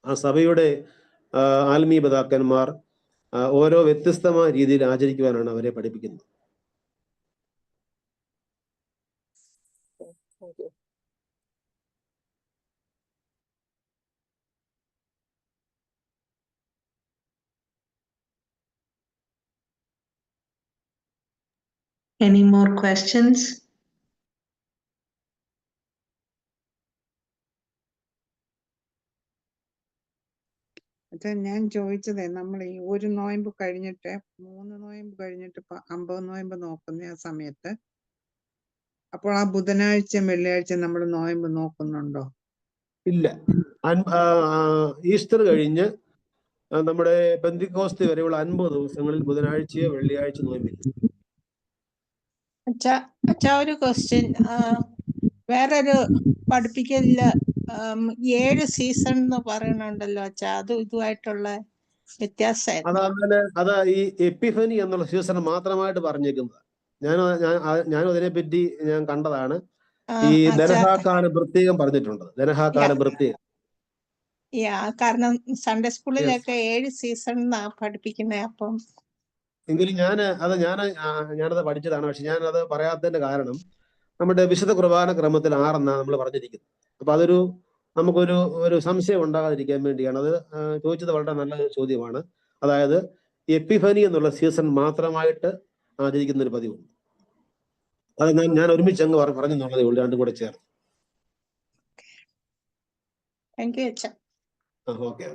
ആ സഭയുടെ ആത്മീയ പിതാക്കന്മാർ ഓരോ വ്യത്യസ്തമായ രീതിയിൽ ആചരിക്കുവാനാണ് അവരെ പഠിപ്പിക്കുന്നത്. Any more questions? ഞാൻ ചോദിച്ചതേ, നമ്മൾ ഈ ഒരു നോയമ്പ് കഴിഞ്ഞിട്ട് 3 നോയമ്പ് കഴിഞ്ഞിട്ട് 50 നോയമ്പ് നോക്കുന്ന ആ സമയത്ത്, അപ്പോൾ ആ ബുധനാഴ്ച വെള്ളിയാഴ്ച നമ്മൾ നോയമ്പ് നോക്കുന്നുണ്ടോ? ഇല്ല. ഈസ്റ്റർ കഴിഞ്ഞ് നമ്മുടെ പെന്തിക്കോസ്ത് വരെയുള്ള 50 ദിവസങ്ങളിൽ ബുധനാഴ്ചയോ വെള്ളിയാഴ്ച നോയമ്പില്ല. അച്ഛാ ഒരു ക്വസ്റ്റ്യൻ. വേറൊരു പഠിപ്പിക്കലില് 7 സീസൺ എന്ന് പറയുന്നുണ്ടല്ലോ അച്ഛാ, ഇതുമായിട്ടുള്ള വ്യത്യാസം? അതാ ഈ എപ്പിഫനി എന്നുള്ള സീസൺ മാത്രമായിട്ട് പറഞ്ഞേക്കുന്നത്. ഞാനും അതിനെപ്പറ്റി ഞാൻ കണ്ടതാണ്. ഈ ധനഹാകാലം പ്രത്യേകം പറഞ്ഞിട്ടുണ്ട്. ധനഹാകാലം പ്രത്യേകം. കാരണം സൺഡേ സ്കൂളിലൊക്കെ 7 സീസൺ പഠിപ്പിക്കുന്നേ. അപ്പം എങ്കിലും ഞാനത് പഠിച്ചതാണ്. പക്ഷെ ഞാനത് പറയാത്തതിന്റെ കാരണം നമ്മുടെ വിശുദ്ധ കുർബാന ക്രമത്തിൽ 6 എന്നാണ് നമ്മൾ പറഞ്ഞിരിക്കുന്നത്. അപ്പൊ നമുക്കൊരു സംശയം ഉണ്ടാകാതിരിക്കാൻ വേണ്ടിയാണ് അത് ചോദിച്ചത്. വളരെ നല്ല ചോദ്യമാണ്. അതായത് എപ്പിഫനി എന്നുള്ള സീസൺ മാത്രമായിട്ട് ആചരിക്കുന്ന ഒരു പതിവുണ്ട്. അത് ഞാൻ ഒരുമിച്ച് അങ്ങ് പറഞ്ഞെന്നുള്ളതേ ഉള്ളൂ, രണ്ടും കൂടെ ചേർന്ന്. ഓക്കെ.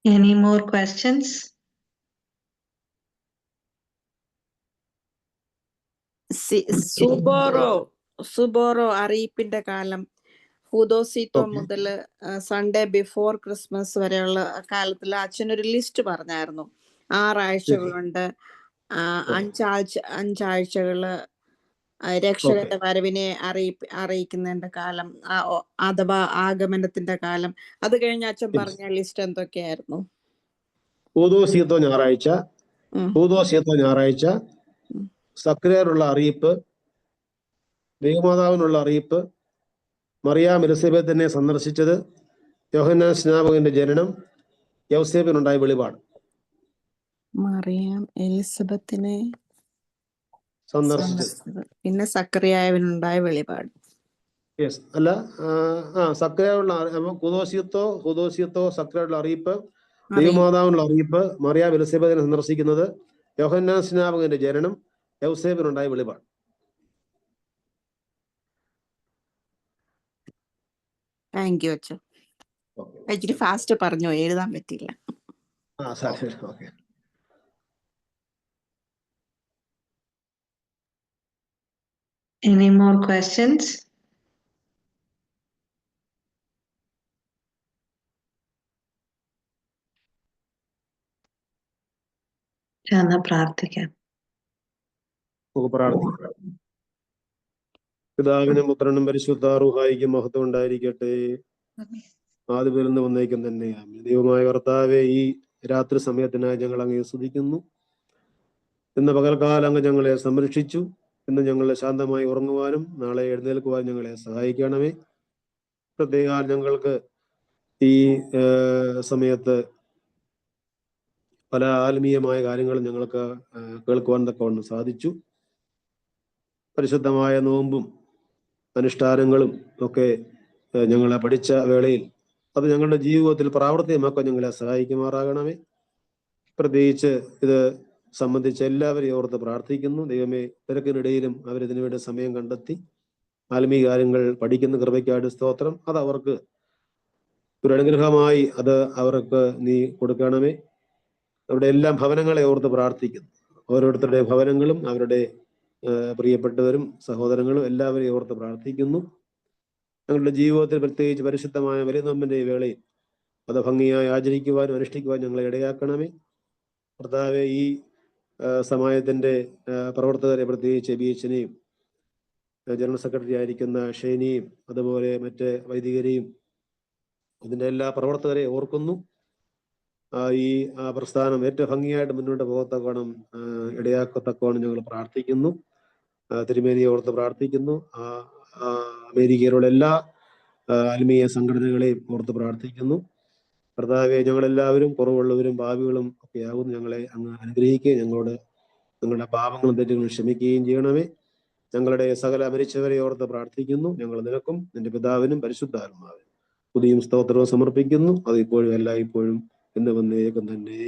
Any more questions? സുബോറോ അറിയിപ്പിന്റെ കാലം ഹൂദോസീത്തോ മുതൽ സൺഡേ ബിഫോർ ക്രിസ്മസ് വരെയുള്ള കാലത്തിൽ അച്ഛനൊരു ലിസ്റ്റ് പറഞ്ഞായിരുന്നു. 6 ആഴ്ചകളുണ്ട്. അഞ്ചാഴ്ചകള് രക്ഷകന്റെ വരവിനെ അറിയിക്കുന്നതിന്റെ കാലം, അഥവാ ആഗമനത്തിന്റെ കാലം. അത് കഴിഞ്ഞ അച്ഛൻ പറഞ്ഞ ലിസ്റ്റ് എന്തൊക്കെയായിരുന്നു? ഊദോസീത്തോ ഞായറാഴ്ച, സക്രിയനുള്ള അറിയിപ്പ്, ദൈവമാതാവിനുള്ള അറിയിപ്പ്, മറിയാം എലിസബത്തിനെ സന്ദർശിച്ചത്, യോഹന്നാൻ സ്നാപകന്റെ ജനനം, യൗസേപ്പിനുണ്ടായ വെളിപാട്. മറിയാം എലിസബത്തിനെ സന്ദർശിച്ചത്, പിന്നെ സക്കറിയായവനുണ്ടായ വെളിപാട്. യെസ് അല്ല, സക്രിയുള്ള ഹുദോസിയത്തോ സക്രിയുള്ള അറിയിപ്പ്, ദൈവമാതാവിനുള്ള അറിയിപ്പ്, മറിയാം എലിസബത്തിനെ സന്ദർശിക്കുന്നത്, യോഹന്നാൻ സ്നാപകന്റെ ജനനം, യൗസേപ്പിനുണ്ടായ വെളിപാട്. താങ്ക് യു അച്ഛൻ. ഇച്ചിരി ഫാസ്റ്റ് പറഞ്ഞു, എഴുതാൻ പറ്റില്ല. ഓക്കെ. Any more questions? എന്നാ പ്രാർത്ഥിക്കാം. പിതാവിനും പുത്രനും പരിശുദ്ധ റൂഹായിക്കും മഹത്വം ഉണ്ടായിരിക്കട്ടെ. ആദ്യം നിന്ന് വന്നേക്കും തന്നെ. ദൈവമായ കർത്താവെ, ഈ രാത്രി സമയത്തിനായി ഞങ്ങൾ അങ്ങേ സ്തുതിക്കുന്നു. ഇന്ന് പകൽക്കാലം അങ്ങ് ഞങ്ങളെ സംരക്ഷിച്ചു. ഇന്ന് ഞങ്ങളെ ശാന്തമായി ഉറങ്ങുവാനും നാളെ എഴുന്നേൽക്കുവാൻ ഞങ്ങളെ സഹായിക്കണമേ. പ്രത്യേകം ഞങ്ങൾക്ക് ഈ സമയത്ത് പല ആത്മീയമായ കാര്യങ്ങളും ഞങ്ങൾക്ക് കേൾക്കുവാൻ തക്കവണ്ണം സാധിച്ചു. പരിശുദ്ധമായ നോമ്പും അനുഷ്ഠാനങ്ങളും ഒക്കെ ഞങ്ങളെ പഠിച്ച വേളയിൽ അത് ഞങ്ങളുടെ ജീവിതത്തിൽ പ്രാവർത്തികമാക്കാൻ ഞങ്ങളെ സഹായിക്കുമാറാകണമേ. പ്രത്യേകിച്ച് ഇത് സംബന്ധിച്ച് എല്ലാവരെയും ഓർത്ത് പ്രാർത്ഥിക്കുന്നു. ദൈവമേ, തിരക്കിനിടയിലും അവരിതിനു വേണ്ടി സമയം കണ്ടെത്തി ആത്മീയ കാര്യങ്ങൾ പഠിക്കുന്ന കൃപയ്ക്കായിട്ട് സ്തോത്രം. അത് അവർക്ക് ഒരു അനുഗ്രഹമായി അത് അവർക്ക് നീ കൊടുക്കണമേ. അവരുടെ എല്ലാ ഭവനങ്ങളെ ഓർത്ത് പ്രാർത്ഥിക്കുന്നു. ഓരോരുത്തരുടെ ഭവനങ്ങളും അവരുടെ പ്രിയപ്പെട്ടവരും സഹോദരങ്ങളും എല്ലാവരെയും ഓർത്ത് പ്രാർത്ഥിക്കുന്നു. ഞങ്ങളുടെ ജീവിതത്തിൽ പ്രത്യേകിച്ച് പരിശുദ്ധമായ വലിയ നോമ്പിന്റെ വേളയിൽ അത് ഭംഗിയായി ആചരിക്കുവാനും അനുഷ്ഠിക്കുവാനും ഞങ്ങളെ ഇടയാക്കണമേ. കർത്താവെ, ഈ സമാജത്തിന്റെ പ്രവർത്തകരെ, പ്രത്യേകിച്ച് ബീച്ചിനെയും ജനറൽ സെക്രട്ടറി ആയിരിക്കുന്ന ഷെയ്നിയും അതുപോലെ മറ്റ് വൈദികരെയും അതിൻ്റെ എല്ലാ പ്രവർത്തകരെ ഓർക്കുന്നു. ഈ പ്രസ്ഥാനം ഏറ്റവും ഭംഗിയായിട്ട് മുന്നോട്ട് പോകത്തക്കോണം ഇടയാക്കത്തക്കോണം ഞങ്ങൾ പ്രാർത്ഥിക്കുന്നു. തിരുമേനിയെ ഓർത്ത് പ്രാർത്ഥിക്കുന്നു. അമേരിക്കയിലുള്ള എല്ലാ ആത്മീയ സംഘടനകളെയും ഓർത്ത് പ്രാർത്ഥിക്കുന്നു. കർത്താവെ, ഞങ്ങളെല്ലാവരും കുറവുള്ളവരും ഭാവികളും ഒക്കെ ആകുന്നു. ഞങ്ങളെ അങ്ങ് അനുഗ്രഹിക്കുകയും ഞങ്ങളുടെ പാപങ്ങളും തെറ്റുകളും ക്ഷമിക്കുകയും ചെയ്യണമേ. ഞങ്ങളുടെ സകല മരിച്ചവരെ ഓർത്ത് പ്രാർത്ഥിക്കുന്നു. ഞങ്ങൾ നിനക്കും നിന്റെ പിതാവിനും പരിശുദ്ധാത്മാവിനും സ്തുതിയും സ്തോത്രവും സമർപ്പിക്കുന്നു. അത് ഇപ്പോഴും എല്ലായ്പ്പോഴും എന്ന് വന്നേക്കും തന്നെ.